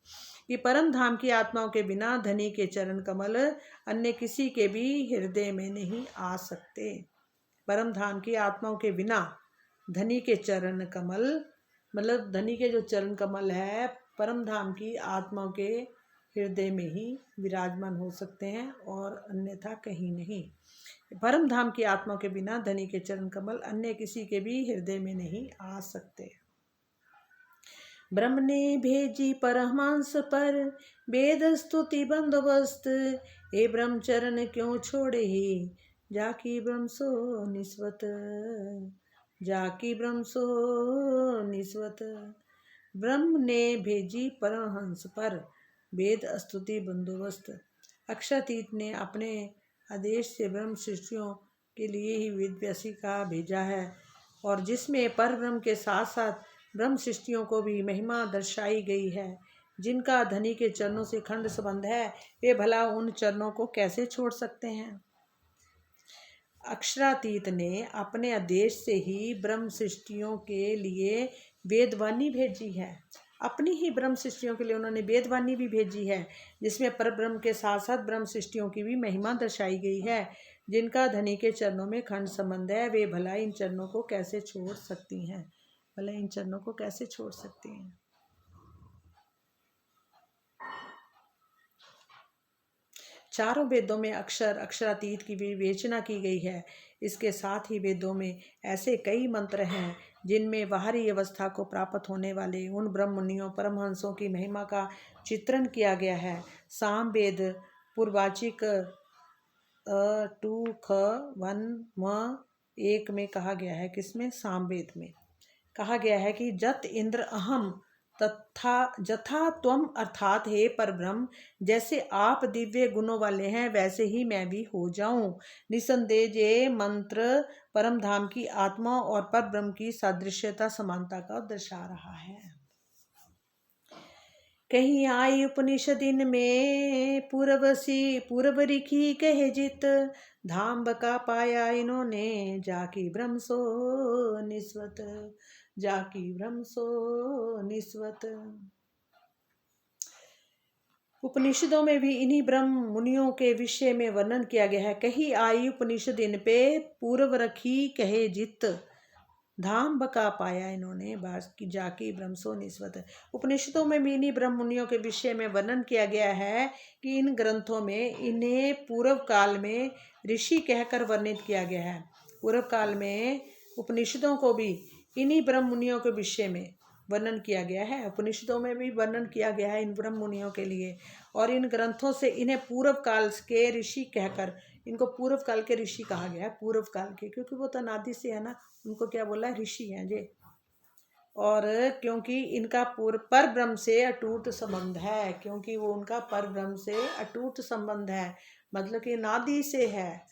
कि परम धाम की आत्माओं के बिना धनी के चरण कमल अन्य किसी के भी हृदय में नहीं आ सकते। परम धाम की आत्माओं के बिना धनी के चरण कमल, मतलब धनी के जो चरण कमल है परम धाम की आत्माओं के हृदय में ही विराजमान हो सकते हैं और अन्यथा कहीं नहीं। परम धाम की आत्मा के बिना धनी के चरण कमल अन्य किसी के भी हृदय में नहीं आ सकते। ब्रह्म ने भेजी परमहंस पर वेद स्तुति बंदोबस्त, हे ब्रह्म चरण क्यों छोड़े ही जाकी ब्रह्म सो निस्वत, जाकी ब्रह्म सो निस्वत। ब्रह्म ने भेजी परमहंस पर वेद स्तुति बंदोबस्त। अक्षरातीत ने अपने आदेश से ब्रह्म सृष्टियों के लिए ही वेद व्यासिका भेजा है, और जिसमें पर ब्रह्म के साथ साथ ब्रह्म सृष्टियों को भी महिमा दर्शाई गई है। जिनका धनी के चरणों से खंड संबंध है वे भला उन चरणों को कैसे छोड़ सकते हैं। अक्षरातीत ने अपने आदेश से ही ब्रह्म सृष्टियों के लिए वेदवाणी भेजी है। अपनी ही ब्रह्म सृष्टियों के लिए उन्होंने वेदवाणी भी भेजी है, जिसमें परब्रह्म के साथ साथ ब्रह्म सृष्टियों की भी महिमा दर्शाई गई है। जिनका धनी के चरणों में खंड संबंध है वे भला इन चरणों को कैसे छोड़ सकती हैं, भला इन चरणों को कैसे छोड़ सकती हैं। चारों वेदों में अक्षर अक्षरातीत की विवेचना की गई है। इसके साथ ही वेदों में ऐसे कई मंत्र हैं जिनमें बाहरी अवस्था को प्राप्त होने वाले उन ब्रह्ममुनियों परमहंसों की महिमा का चित्रण किया गया है। साम वेद पूर्वाचिक 2 ख 1 म 1 में कहा गया है, किसमें, सामवेद में कहा गया है कि जत इंद्र अहम तथा जथा त्वम, अर्थात हे परब्रह्म, जैसे आप दिव्य गुणों वाले हैं वैसे ही मैं भी हो जाऊं। निसंदेह ये मंत्र परम धाम की आत्मा और परब्रह्म की सादृश्यता समानता का दर्शा रहा है। कहीं आई उपनिषदिन में पूर्व रिखी कहे जित, धाम बका पाया इन्होंने जाकी ब्रह्म सो निस्वत, जाकी ब्रह्म सो निस्वत। उपनिषदों में भी इन्हीं ब्रह्म मुनियों के विषय में वर्णन किया गया है। कही आई उपनिषदिन पे पूर्व रखी कहे जित, धाम बका पाया इन्होंने बाकी जाकी ब्रह्मसो निस्वत। उपनिषदों में भी इन्हीं ब्रह्म मुनियों के विषय में वर्णन किया गया है कि इन ग्रंथों में इन्हें पूर्व काल में ऋषि कहकर वर्णित किया गया है। पूर्व काल में उपनिषदों को भी इन्हीं ब्रह्म मुनियों के विषय में वर्णन किया गया है। उपनिषदों में भी वर्णन किया गया है इन ब्रह्म मुनियों के लिए, और इन ग्रंथों से इन्हें पूर्व काल के ऋषि कहकर, इनको पूर्व काल के ऋषि कहा गया है। पूर्व काल के, क्योंकि वो तो अनादि से है ना, उनको क्या बोला, ऋषि हैं जे। और क्योंकि इनका पर ब्रह्म से अटूट संबंध है, क्योंकि वो उनका पर ब्रह्म से अटूट संबंध है, मतलब कि नादि से है।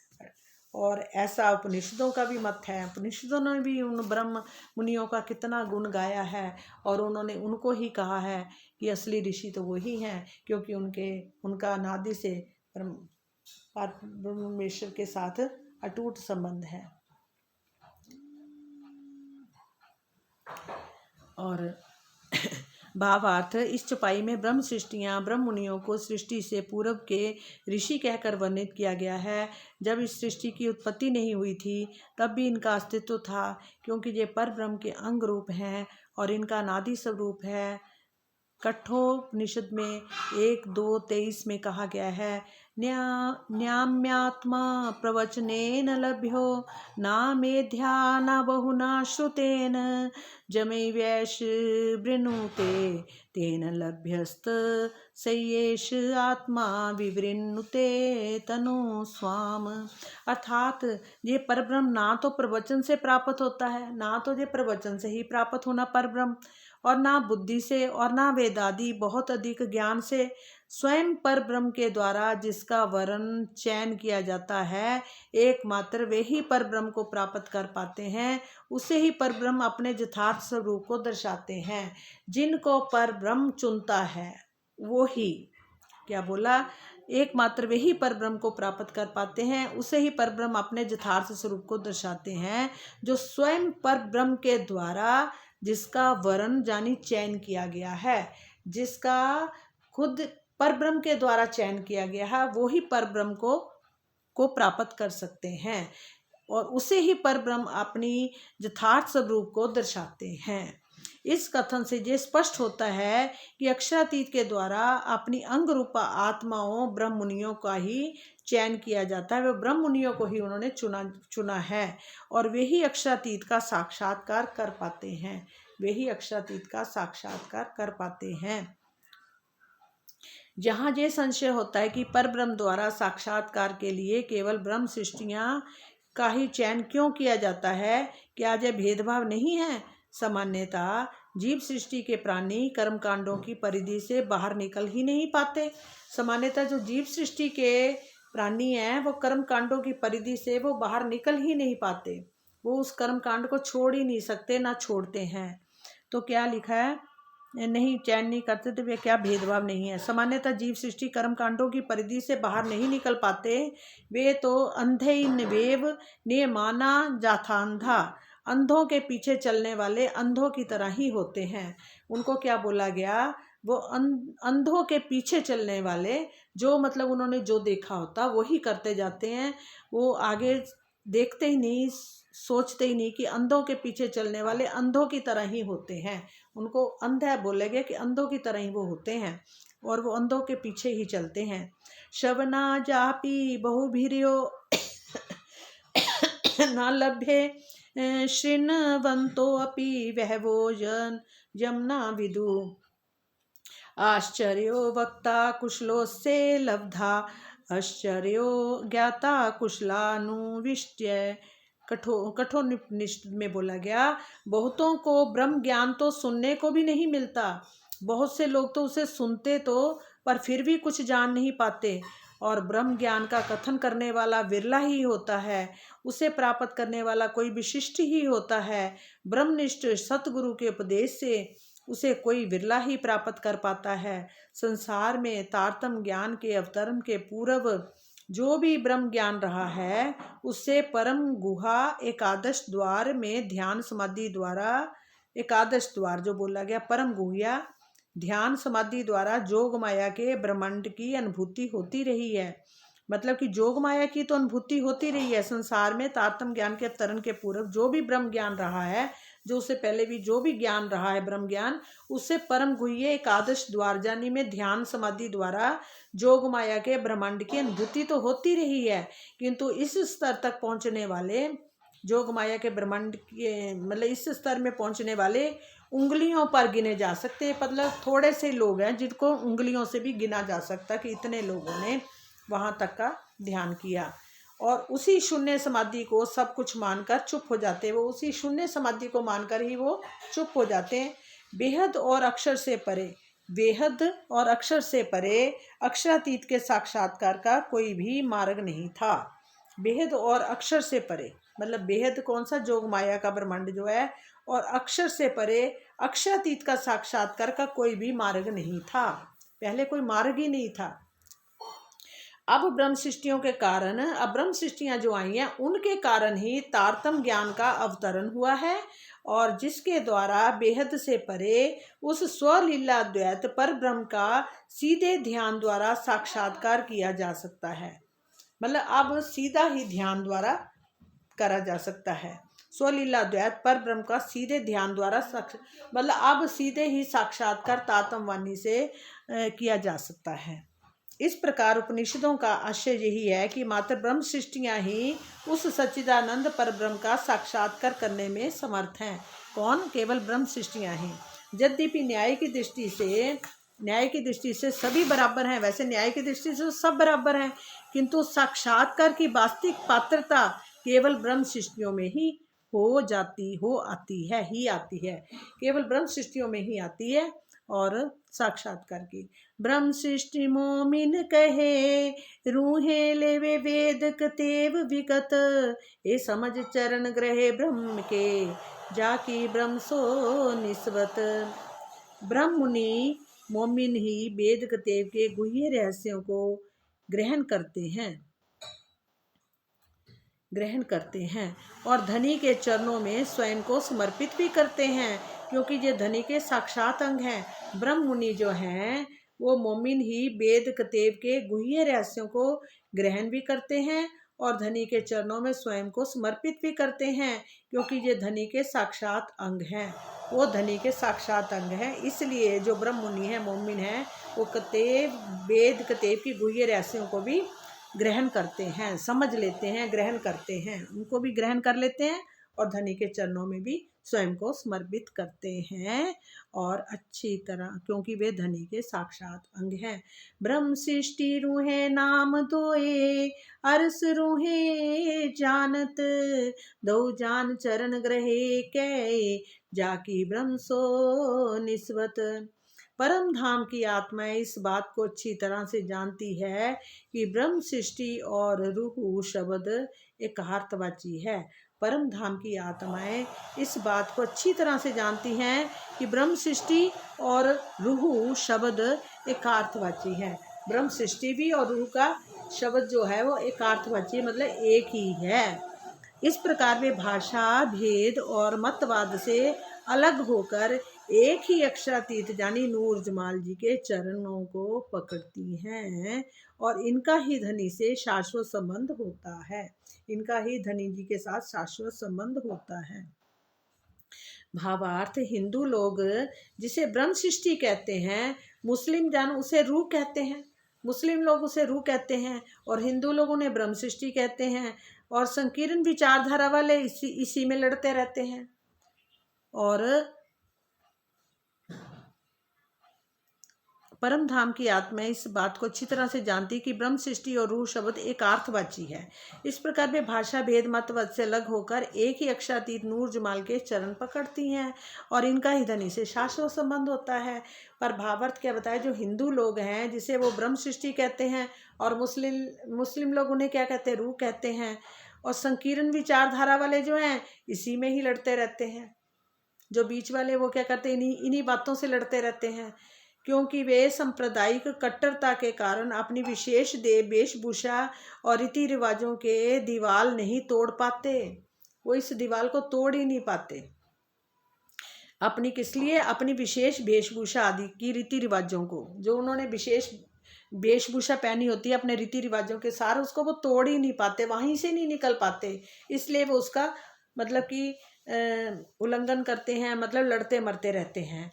और ऐसा उपनिषदों का भी मत है। उपनिषदों ने भी उन ब्रह्म मुनियों का कितना गुण गाया है, और उन्होंने उनको ही कहा है कि असली ऋषि तो वही हैं, क्योंकि उनका नादि से परमेश्वर के साथ अटूट संबंध है। और भावार्थ, इस चौपाई में ब्रह्म सृष्टियाँ ब्रह्म मुनियों को सृष्टि से पूर्व के ऋषि कहकर वर्णित किया गया है। जब इस सृष्टि की उत्पत्ति नहीं हुई थी तब भी इनका अस्तित्व था, क्योंकि ये पर ब्रह्म के अंग रूप हैं और इनका नादि स्वरूप है। कठोपनिषद में 1-2-23 में कहा गया है, न्याम्यात्मा प्रवचनेन लभ्यो ना मेध्या न बहुना श्रुतेन, जमै वैश वृणुते तेन लभ्यस्त सयेष आत्मा विवृणुते तनु स्वाम। अर्थात ये परब्रह्म ना तो प्रवचन से प्राप्त होता है, ना तो ये प्रवचन से ही प्राप्त होना परब्रह्म, और ना बुद्धि से और ना वेदादि बहुत अधिक ज्ञान से। स्वयं पर ब्रह्म के द्वारा जिसका वर्ण चयन किया जाता है, एकमात्र वे ही पर ब्रह्म को प्राप्त कर पाते हैं। उसे ही पर ब्रह्म अपने यथार्थ स्वरूप को दर्शाते हैं। जिनको पर ब्रह्म चुनता है वो ही, क्या बोला, एकमात्र वे ही पर ब्रह्म को प्राप्त कर पाते हैं, उसे ही पर ब्रह्म अपने यथार्थ स्वरूप को दर्शाते हैं। जो स्वयं पर ब्रह्म के द्वारा जिसका वर्ण यानी चयन किया गया है, जिसका खुद पर ब्रह्म के द्वारा चयन किया गया है, वो ही पर ब्रह्म को प्राप्त कर सकते हैं, और उसे ही पर ब्रह्म अपनी यथार्थ स्वरूप को दर्शाते हैं। इस कथन से ये स्पष्ट होता है कि अक्षरातीत के द्वारा अपनी अंग रूपा आत्माओं ब्रह्म मुनियों का ही चयन किया जाता है। वे ब्रह्म मुनियों को ही उन्होंने चुना है, और वे ही अक्षरातीत का साक्षात्कार कर पाते हैं। वे ही अक्षरातीत का साक्षात्कार कर पाते हैं। जहाँ ये संशय होता है कि पर ब्रह्म द्वारा साक्षात्कार के लिए केवल ब्रह्म सृष्टियाँ का ही चयन क्यों किया जाता है, क्या यह भेदभाव नहीं है? सामान्यतः जीव सृष्टि के प्राणी कर्म कांडों की परिधि से बाहर निकल ही नहीं पाते। सामान्यतः जो जीव सृष्टि के प्राणी हैं वो कर्म कांडों की परिधि से वो बाहर निकल ही नहीं पाते, वो उस कर्म कांड को छोड़ ही नहीं सकते, ना छोड़ते हैं। तो क्या लिखा है, नहीं चयन नहीं करते तो वे क्या भेदभाव नहीं है। सामान्यतः जीव सृष्टि कर्म कांडों की परिधि से बाहर नहीं निकल पाते, वे तो अंधे निवेव नियमाना जाथांधा, अंधों के पीछे चलने वाले अंधों की तरह ही होते हैं। उनको क्या बोला गया, वो अंधों के पीछे चलने वाले, जो मतलब उन्होंने जो देखा होता वही करते जाते हैं, वो आगे देखते ही नहीं, सोचते ही नहीं, कि अंधों के पीछे चलने वाले अंधों की तरह ही होते हैं। उनको अंधा बोलेंगे कि अंधों की तरह ही वो होते हैं। और वो अंधों के पीछे ही चलते हैं। शवना जापी बहुभिर्यो न लभ्ये शृण्वन्तो अपि वहवो यम्ना विदु। आश्चर्यो वक्ता कुशलोस्य लब्धा आश्चर्यो ज्ञाता कुशलानुविष्ट्य। कठोपनिषद में बोला गया, बहुतों को ब्रह्म ज्ञान तो सुनने को भी नहीं मिलता। बहुत से लोग तो उसे सुनते तो पर फिर भी कुछ जान नहीं पाते, और ब्रह्म ज्ञान का कथन करने वाला विरला ही होता है। उसे प्राप्त करने वाला कोई विशिष्ट ही होता है। ब्रह्मनिष्ठ सतगुरु के उपदेश से उसे कोई विरला ही प्राप्त कर पाता है। संसार में तारतम ज्ञान के अवतरण के पूर्व जो भी ब्रह्म ज्ञान रहा है, उससे परम गुहा एकादश द्वार में ध्यान समाधि द्वारा, एकादश द्वार जो बोला गया परम गुहिया ध्यान समाधि द्वारा जोग माया के ब्रह्मांड की अनुभूति होती रही है। मतलब कि जोग माया की तो अनुभूति होती रही है। संसार में तारतम ज्ञान के अवतरण के पूर्व जो भी ब्रह्म ज्ञान रहा है, जो उससे पहले भी जो भी ज्ञान रहा है ब्रह्म ज्ञान, उससे परम गुह्य एकादश द्वार जानी में ध्यान समाधि द्वारा जोग माया के ब्रह्मांड की अनुभूति तो होती रही है। किंतु इस स्तर तक पहुंचने वाले, जोग माया के ब्रह्मांड के मतलब इस स्तर में पहुंचने वाले उंगलियों पर गिने जा सकते हैं। मतलब थोड़े से लोग हैं जिनको उंगलियों से भी गिना जा सकता कि इतने लोगों ने वहाँ तक का ध्यान किया, और उसी शून्य समाधि को सब कुछ मानकर चुप हो जाते हैं। वो उसी शून्य समाधि को मानकर ही वो चुप हो जाते हैं। बेहद और अक्षर से परे, बेहद और अक्षर से परे अक्षरातीत के साक्षात्कार का कोई भी मार्ग नहीं था। बेहद और अक्षर से परे मतलब बेहद कौन सा, जोग माया का ब्रह्मांड जो है, और अक्षर से परे अक्षरातीत का साक्षात्कार का कोई भी मार्ग नहीं था। पहले कोई मार्ग ही नहीं था। अब ब्रह्म सृष्टियों के कारण, अब ब्रह्म सृष्टियां जो आई हैं उनके कारण ही तारतम ज्ञान का अवतरण हुआ है, और जिसके द्वारा बेहद से परे उस स्वलीला द्वैत पर ब्रह्म का सीधे ध्यान द्वारा साक्षात्कार किया जा सकता है। मतलब अब सीधा ही ध्यान द्वारा करा जा सकता है। स्वलीला द्वैत पर ब्रह्म का सीधे ध्यान द्वारा मतलब अब सीधे ही साक्षात्कार तारतम वाणी से किया जा सकता है। इस प्रकार उपनिषदों का आशय यही है कि मात्र ब्रह्म सृष्टियां ही उस सच्चिदानंद पर ब्रह्म का साक्षात्कार करने में समर्थ हैं। कौन? केवल ब्रह्म सृष्टियां ही। यद्यपि न्याय की दृष्टि से सभी बराबर हैं, वैसे न्याय की दृष्टि से सब बराबर हैं, किंतु साक्षात्कार की वास्तविक पात्रता केवल ब्रह्म सृष्टियों में ही आती है। केवल ब्रह्म सृष्टियों में ही आती है। और साक्षात्कार की ब्रह्म सृष्टि मोमिन कहे, रूहे लेवे वेद कतेव विगत, ए समझ चरण ग्रहे ब्रह्म के, जाकी ब्रह्म सो निस्वत। ब्रह्म मुनि मोमिन ही वेद कतेव के गुह्य रहस्यों को ग्रहण करते हैं और धनी के चरणों में स्वयं को समर्पित भी करते हैं, क्योंकि ये धनी के साक्षात अंग हैं। ब्रह्म मुनि जो हैं वो मोमिन ही वेद कतेव के गुह्य रहस्यों को ग्रहण भी करते हैं और धनी के चरणों में स्वयं को समर्पित भी करते हैं, क्योंकि ये धनी के साक्षात अंग हैं। वो धनी के साक्षात अंग हैं। इसलिए जो ब्रह्म मुनि है, मोमिन है, वो वेद कतेव की गुह्य रहस्यों को भी ग्रहण करते हैं, समझ लेते हैं, ग्रहण करते हैं, उनको भी ग्रहण कर लेते हैं और धनी के चरणों में भी स्वयं को समर्पित करते हैं और अच्छी तरह, क्योंकि वे धनी के साक्षात अंग हैं। ब्रह्म सृष्टि रूहे नाम दोए, अरस रूहे जानत, दो जान चरण ग्रहे कै, जाकी ब्रह्म सो निस्वत। परम धाम की आत्माएं इस बात को अच्छी तरह से जानती है कि ब्रह्म सृष्टि और रूह शब्द एकार्थवाची है। परम धाम की आत्माएं इस बात को अच्छी तरह से जानती हैं कि ब्रह्म सृष्टि और रूह शब्द एकार्थवाची है। ब्रह्म सृष्टि भी और रूह का शब्द जो है वो एकार्थवाची मतलब एक ही है। इस प्रकार वे भाषा भेद और मतवाद से अलग होकर एक ही अक्षरातीत यानी नूर जमाल जी के चरणों को पकड़ती हैं और इनका ही धनी से शाश्वत संबंध होता है। इनका ही धनी जी के साथ शाश्वत संबंध होता है। भावार्थ, हिंदू लोग जिसे ब्रह्म सृष्टि कहते हैं मुस्लिम जन उसे रूह कहते हैं, मुस्लिम लोग उसे रूह कहते हैं, और हिंदू लोग उन्हें ब्रह्म सृष्टि कहते हैं। और संकीर्ण विचारधारा वाले इसी में लड़ते रहते हैं। और परम धाम की आत्मा इस बात को अच्छी तरह से जानती कि ब्रह्म सृष्टि और रूह शब्द एक अर्थवाची है। इस प्रकार वे भाषा भेद मतवद से अलग होकर एक ही अक्षरातीत नूर जमाल के चरण पकड़ती हैं, और इनका ही धनी से शाश्वत संबंध होता है। पर भावार्थ क्या बताया, जो हिंदू लोग हैं जिसे वो ब्रह्म सृष्टि कहते हैं, और मुस्लिम लोग उन्हें क्या कहते हैं, रूह कहते हैं। और संकीर्ण विचारधारा वाले जो हैं इसी में ही लड़ते रहते हैं। जो बीच वाले वो क्या करते हैं, इन्हीं बातों से लड़ते रहते हैं, क्योंकि वे सांप्रदायिक कट्टरता के कारण अपनी विशेष देह वेशभूषा और रीति रिवाजों के दीवार नहीं तोड़ पाते। वो इस दीवार को तोड़ ही नहीं पाते। अपनी किस लिए, अपनी विशेष वेशभूषा आदि की रीति रिवाजों को, जो उन्होंने विशेष वेशभूषा पहनी होती है अपने रीति रिवाजों के सार, उसको वो तोड़ ही नहीं पाते, वहीं से नहीं निकल पाते। इसलिए वो उसका मतलब कि उल्लंघन करते हैं, मतलब लड़ते मरते रहते हैं।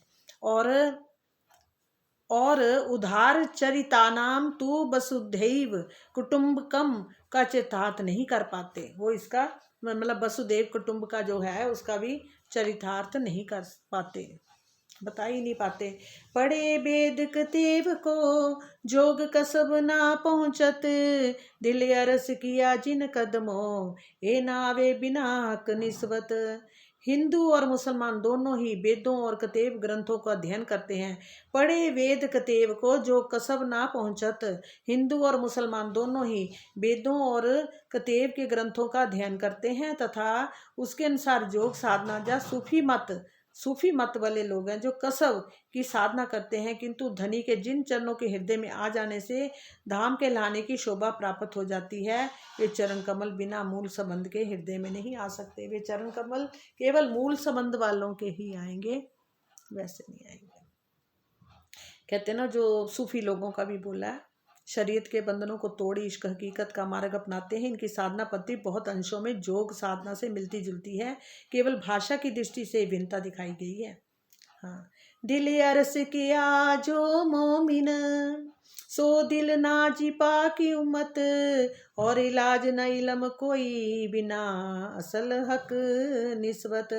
और उधार चरितानाम तू वसुधैव कुटुंबकम का चितार्थ नहीं कर पाते। वो इसका मतलब वसुदेव कुटुंब का जो है उसका भी चरितार्थ नहीं कर पाते, बता ही नहीं पाते। पढ़े वेद कतेव को जोग कसब ना पहुँचत, दिल अरस किया जिन कदमों ए नावे बिना हक निस्बत। हिंदू और मुसलमान दोनों ही वेदों और कतेब ग्रंथों का अध्ययन करते हैं। पढ़े वेद कतेब को जो कसब ना पहुँचत, हिंदू और मुसलमान दोनों ही वेदों और कतेब के ग्रंथों का अध्ययन करते हैं तथा उसके अनुसार योग साधना या सूफी मत वाले लोग हैं जो कसब की साधना करते हैं, किंतु धनी के जिन चरणों के हृदय में आ जाने से धाम के लाने की शोभा प्राप्त हो जाती है, वे चरण कमल बिना मूल संबंध के हृदय में नहीं आ सकते। वे चरण कमल केवल मूल संबंध वालों के ही आएंगे, वैसे नहीं आएंगे। कहते ना, जो सूफी लोगों का भी बोला है, शरीयत के बंधनों को तोड़ इश्क हकीकत का मार्ग अपनाते हैं। इनकी साधना पद्धति बहुत अंशों में योग साधना से मिलती जुलती है, केवल भाषा की दृष्टि से भिन्नता दिखाई गई है। हाँ, दिल अरस किया जो मोमिन, सो दिल ना जीपा की उम्मत, और इलाज न इलम कोई बिना असल हक निस्बत।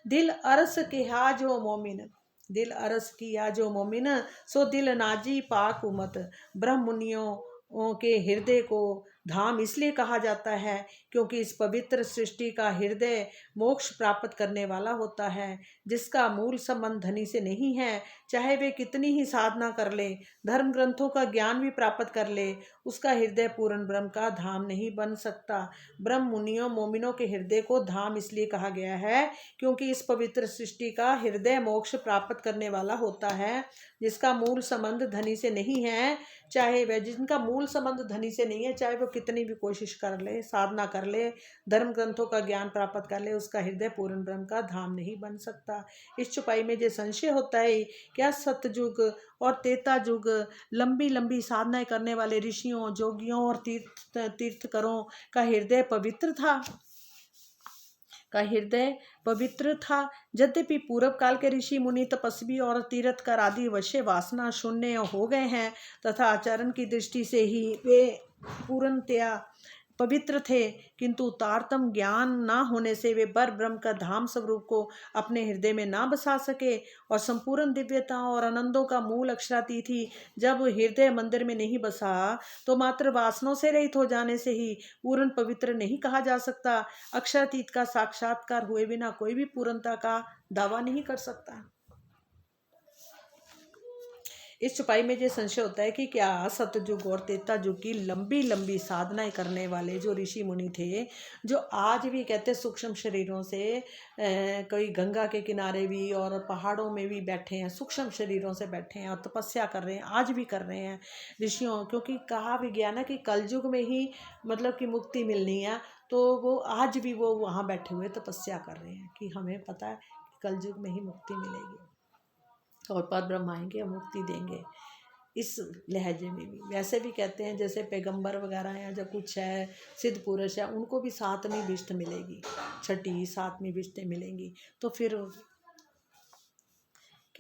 दिल अरस किया जो मोमिन, दिल अरस किया जो मोमिन, सो दिल नाजी पाक उमत। ब्रह्म मुनियों के हृदय को धाम इसलिए कहा जाता है क्योंकि इस पवित्र सृष्टि का हृदय मोक्ष प्राप्त करने वाला होता है, जिसका मूल संबंध धनी से नहीं है। चाहे वे कितनी ही साधना कर ले, धर्म ग्रंथों का ज्ञान भी प्राप्त कर ले, उसका हृदय पूर्ण ब्रह्म का धाम नहीं बन सकता। ब्रह्म मुनियों मोमिनों के हृदय को धाम इसलिए कहा गया है क्योंकि इस पवित्र सृष्टि का हृदय मोक्ष प्राप्त करने वाला होता है, जिसका मूल संबंध धनी से नहीं है। चाहे वह, जिनका मूल संबंध धनी से नहीं है, चाहे वो कितनी भी कोशिश कर ले, साधना कर ले, धर्म ग्रंथों का ज्ञान प्राप्त कर ले, उसका हृदय पूर्ण ब्रह्म का धाम नहीं बन सकता। इस छुपाई में जो संशय होता है, क्या सतयुग और त्रेता युग लंबी लंबी साधनाएं करने वाले ऋषियों, जोगियों और तीर्थकरों का हृदय पवित्र था। यद्यपि पूर्व काल के ऋषि मुनि तपस्वी और तीर्थकर आदि वश्य वासना शून्य हो गए हैं तथा आचरण की दृष्टि से ही वे पूर्णतया पवित्र थे, किंतु तारतम ज्ञान ना होने से वे बर ब्रह्म का धाम स्वरूप को अपने हृदय में ना बसा सके और संपूर्ण दिव्यता और आनंदों का मूल अक्षरातीत ही जब हृदय मंदिर में नहीं बसा तो मात्र वासनों से रहित हो जाने से ही पूर्ण पवित्र नहीं कहा जा सकता। अक्षरातीत का साक्षात्कार हुए बिना कोई भी पूर्णता का दावा नहीं कर सकता। इस छुपाई में ये संशय होता है कि क्या सतयुग और त्रेता युग की लंबी लंबी साधनाएं करने वाले जो ऋषि मुनि थे, जो आज भी कहते सूक्ष्म शरीरों से कोई गंगा के किनारे भी और पहाड़ों में भी बैठे हैं, सूक्ष्म शरीरों से बैठे हैं और तपस्या कर रहे हैं, आज भी कर रहे हैं ऋषियों, क्योंकि कहा भी गया ना कि कलयुग में ही मतलब कि मुक्ति मिलनी है, तो वो आज भी वो वहाँ बैठे हुए तपस्या कर रहे हैं कि हमें पता है कि कलयुग में ही मुक्ति मिलेगी और पर ब्रह्म आएंगे और मुक्ति देंगे। इस लहजे में भी वैसे भी कहते हैं जैसे पैगंबर वगैरह हैं, जब कुछ है सिद्ध पुरुष है, उनको भी सातवीं विष्ट मिलेगी, छठी सातवीं विष्टें मिलेंगी। तो फिर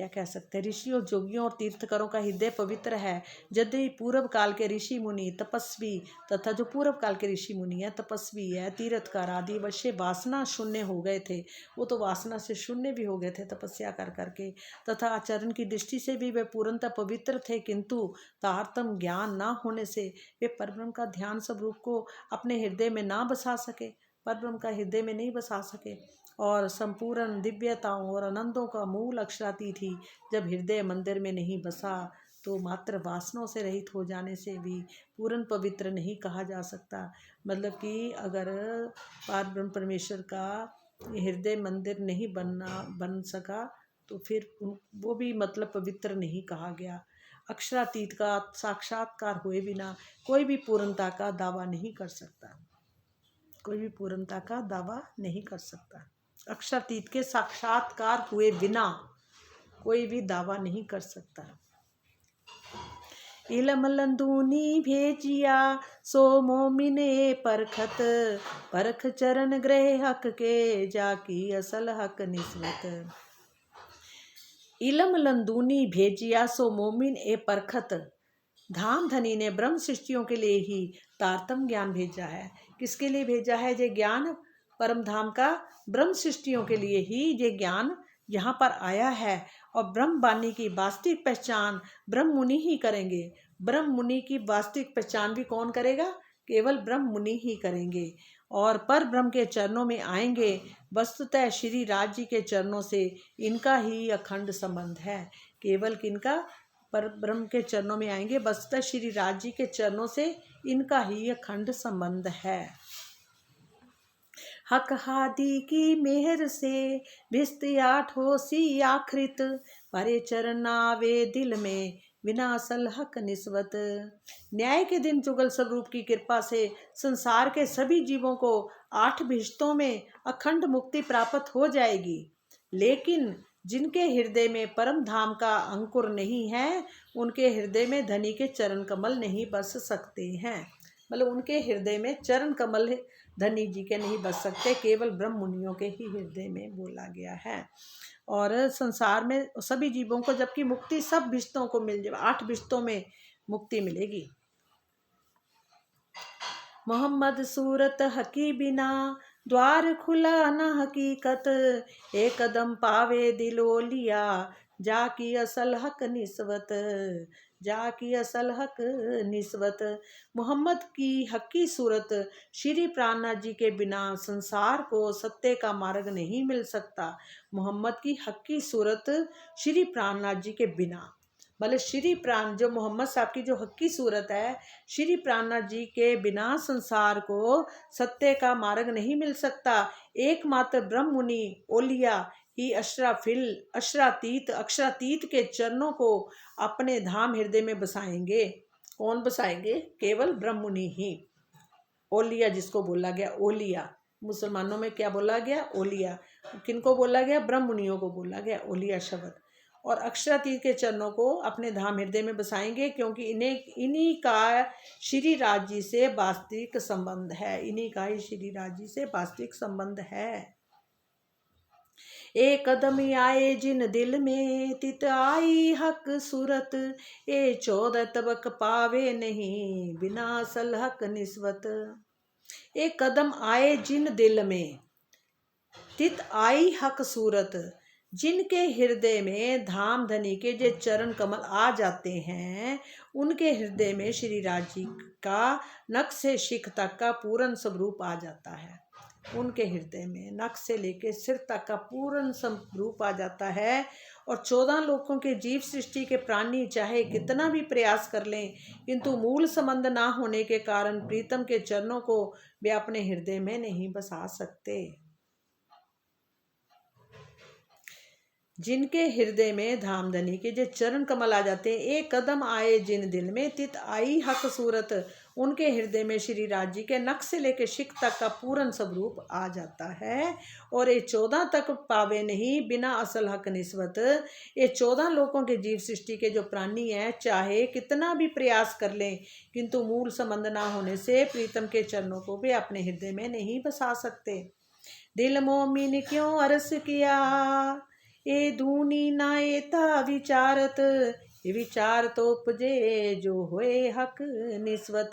क्या कह सकते हैं, ऋषियों, जोगियों और तीर्थकरों का हृदय पवित्र है। यद्यपि पूर्व काल के ऋषि मुनि, तपस्वी तथा जो पूर्व काल के ऋषि मुनि है, तपस्वी है, तीर्थकर आदि वश्य वासना शून्य हो गए थे, वो तो वासना से शून्य भी हो गए थे तपस्या कर करके, तथा आचरण की दृष्टि से भी वे पूर्णतः पवित्र थे, किंतु तारतम ज्ञान न होने से वे परब्रह्म का ध्यान स्वरूप को अपने हृदय में ना बसा सके, परब्रह्म का हृदय में नहीं बसा सके। और संपूर्ण दिव्यताओं और आनंदों का मूल अक्षरातीत ही जब हृदय मंदिर में नहीं बसा, तो मात्र वासनाओं से रहित हो जाने से भी पूर्ण पवित्र नहीं कहा जा सकता। मतलब कि अगर पार ब्रह्म परमेश्वर का हृदय मंदिर नहीं बन सका, तो फिर वो भी मतलब पवित्र नहीं कहा गया। अक्षरातीत का साक्षात्कार हुए बिना कोई भी पूर्णता का दावा नहीं कर सकता, कोई भी पूर्णता का दावा नहीं कर सकता। अक्षरातीत के साक्षात्कार हुए बिना कोई भी दावा नहीं कर सकता। इलम लंदूनी भेजिया सो मोमिने परखत, परख चरण ग्रह हक के जाकी असल हक निस्बत। इलम लंदूनी भेजिया सो मोमिन ए परखत, धाम धनी ने ब्रह्म सृष्टियों के लिए ही तारतम ज्ञान भेजा है। किसके लिए भेजा है ये ज्ञान? परम धाम का ब्रह्म सृष्टियों के लिए ही ये ज्ञान यहाँ पर आया है। और ब्रह्म वाणी की वास्तविक पहचान ब्रह्म मुनि ही करेंगे। ब्रह्म मुनि की वास्तविक पहचान भी कौन करेगा? केवल ब्रह्म मुनि ही करेंगे। और पर ब्रह्म के चरणों में आएंगे। वस्तुतः श्री राज जी के चरणों से इनका ही अखंड संबंध है। केवल किनका? पर ब्रह्म के चरणों में आएंगे, वस्तुतः श्री राज जी के चरणों से इनका ही अखंड संबंध है। हक हादी की मेहर से भिस्तिया ठोसी आखृत, परे चरण आवे दिल में विनासल हक निस्बत। न्याय के दिन जुगल स्वरूप की कृपा से संसार के सभी जीवों को 8 भिष्टों में अखंड मुक्ति प्राप्त हो जाएगी, लेकिन जिनके हृदय में परम धाम का अंकुर नहीं है, उनके हृदय में धनी के चरण कमल नहीं बस सकते हैं। मतलब उनके हृदय में चरण कमल धनी जी के नहीं बस सकते, केवल ब्रह्म मुनियों के ही हृदय में बोला गया है। और संसार में सभी जीवों को जबकि मुक्ति सब भिष्टों को मिल जाए, 8 भिष्टों में मुक्ति मिलेगी। मोहम्मद सूरत हकी बिना द्वार खुला न हकीकत, एक कदम पावे दिलो लिया जाकी असल हक निस्बत, जाकी असल हक निस्बत। मोहम्मद की हकी सूरत श्री प्राणनाथ जी के बिना संसार को सत्य का मार्ग नहीं मिल सकता। मोहम्मद की हकी सूरत श्री प्राणनाथ जी के बिना, भले श्री प्राण जो मोहम्मद साहब की जो हक्की सूरत है, श्री प्राणनाथ जी के बिना संसार को सत्य का मार्ग नहीं मिल सकता। एकमात्र ब्रह्म मुनि ओलिया ही अक्षरातीत के चरणों को अपने धाम हृदय में बसाएंगे। कौन बसाएंगे? केवल ब्रह्म मुनि ही। ओलिया जिसको बोला गया, ओलिया मुसलमानों में क्या बोला गया? ओलिया। किनको बोला गया? ब्रह्म मुनियों को बोला गया ओलिया शब्द। और अक्षरातीत के चरणों को अपने धाम हृदय में बसाएंगे, क्योंकि इन्हीं का श्री राज जी से वास्तविक संबंध है, इन्हीं का ही श्री राज जी से वास्तविक संबंध है। एक कदम आए जिन दिल में तित आई हक सूरत, ए 14 तबक पावे नहीं बिना सल हक निस्बत। एक कदम आए जिन दिल में तित आई हक सूरत, जिनके हृदय में धाम धनी के जो चरण कमल आ जाते हैं, उनके हृदय में श्री राज जी का नख से शिख तक का पूर्ण स्वरूप आ जाता है। उनके हृदय में नख से लेकर सिर तक का पूर्ण स्वरूप आ जाता है। और 14 लोकों के जीव सृष्टि के प्राणी चाहे कितना भी प्रयास कर लें, किंतु मूल संबंध ना होने के कारण प्रीतम के चरणों को वे अपने हृदय में नहीं बसा सकते। जिनके हृदय में धामधनी के जो चरण कमल आ जाते हैं, एक कदम आए जिन दिल में तित आई हक सूरत, उनके हृदय में श्री राज जी के नख से लेकर शिख तक का पूर्ण स्वरूप आ जाता है। और ये 14 तक पावे नहीं बिना असल हक निस्बत। ये 14 लोकों के जीव सृष्टि के जो प्राणी हैं, चाहे कितना भी प्रयास कर लें, किंतु मूल संबंध ना होने से प्रीतम के चरणों को भी अपने हृदय में नहीं बसा सकते। दिल मोमिन क्यों अर्स किया, ए दूनी ना एता विचारत, ये विचार तो उपजे जो होए हक निस्वत।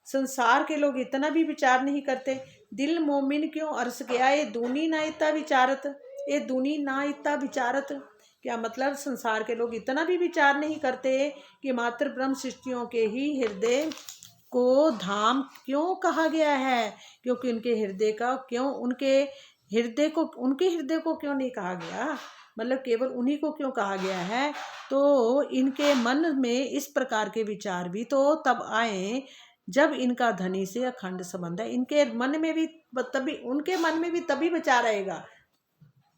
संसार के लोग इतना भी विचार नहीं करते, दिल मोमिन क्यों अरस गया, ये दूनी ना इतना विचारत, ये दूनी ना इतना विचारत। क्या मतलब, संसार के लोग इतना भी विचार नहीं करते कि मात्र ब्रह्म सृष्टियों के ही हृदय को धाम क्यों कहा गया है, क्योंकि उनके हृदय का क्यों, उनके हृदय को क्यों नहीं कहा गया, मतलब केवल उन्हीं को क्यों कहा गया है। तो इनके मन में इस प्रकार के विचार भी तो तब आए जब इनका धनी से अखंड संबंध है। इनके मन में भी तभी, उनके मन में भी तभी विचार आएगा,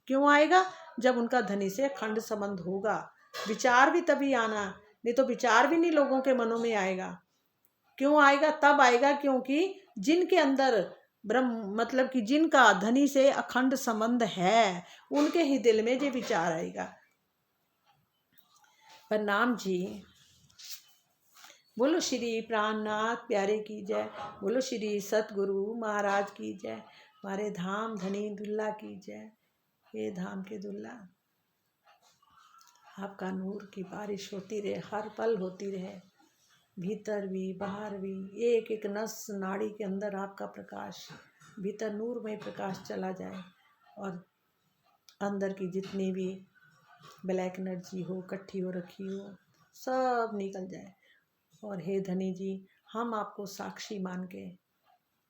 क्यों आएगा, जब उनका धनी से अखंड संबंध होगा। विचार भी तभी आना, नहीं तो विचार भी नहीं लोगों के मनों में आएगा। क्यों आएगा, तब आएगा क्योंकि जिनके अंदर ब्रह्म, मतलब कि जिनका धनी से अखंड संबंध है, उनके ही दिल में ये विचार आएगा। प्रणाम जी। बोलो श्री प्राणनाथ प्यारे की जय, बोलो श्री सतगुरु महाराज की जय, हमारे धाम धनी दुल्ला की जय। हे धाम के दुल्ला, आपका नूर की बारिश होती रहे, हर पल होती रहे, भीतर भी बाहर भी, एक एक नस नाड़ी के अंदर आपका प्रकाश, भीतर नूरमय प्रकाश चला जाए, और अंदर की जितनी भी ब्लैक एनर्जी हो, इकट्ठी हो रखी हो, सब निकल जाए। और हे धनी जी, हम आपको साक्षी मान के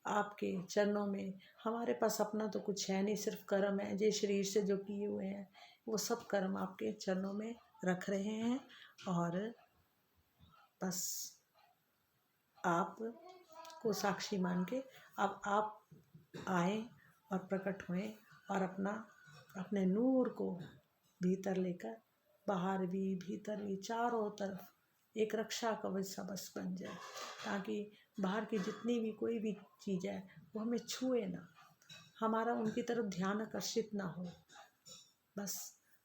आपके चरणों में, हमारे पास अपना तो कुछ है नहीं, सिर्फ कर्म है, जो शरीर से जो किए हुए हैं, वो सब कर्म आपके चरणों में रख रहे हैं। और बस आप को साक्षी मान के अब आप आए और प्रकट हुए, और अपने नूर को भीतर लेकर, बाहर भी भीतर भी, चारों तरफ एक रक्षा कवच सा बस बन जाए, ताकि बाहर की जितनी भी कोई भी चीज़ है वो हमें छुए ना, हमारा उनकी तरफ ध्यान आकर्षित ना हो बस।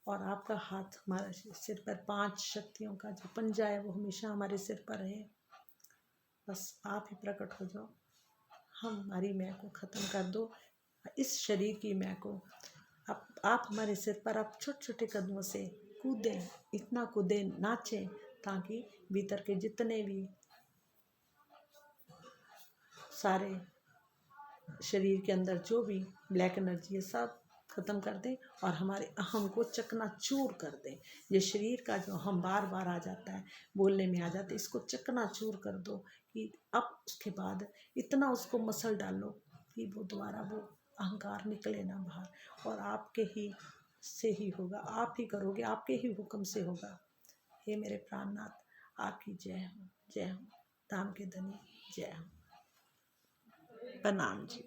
और आपका हाथ हमारे सिर पर, 5 शक्तियों का जो पंजा है वो हमेशा हमारे सिर पर रहे। बस आप ही प्रकट हो जाओ, हमारी मैं को ख़त्म कर दो, इस शरीर की मैं को। आप हमारे सिर पर आप छोटे छोटे कदमों से कूदें, इतना कूदें, नाचें, ताकि भीतर के जितने भी सारे शरीर के अंदर जो भी ब्लैक एनर्जी है सब ख़त्म कर दें, और हमारे अहम को चकनाचूर कर दें। ये शरीर का जो अहम बार बार आ जाता है, बोलने में आ जाता है, इसको चकनाचूर कर दो, कि अब उसके बाद इतना उसको मसल डालो कि वो दोबारा वो अहंकार निकले ना बाहर, और आपके ही से ही होगा, आप ही करोगे, आपके ही हुक्म से होगा। हे मेरे प्राणनाथ, आपकी जय हो, जय हो, धाम के धनी जय हो। प्रणाम जी।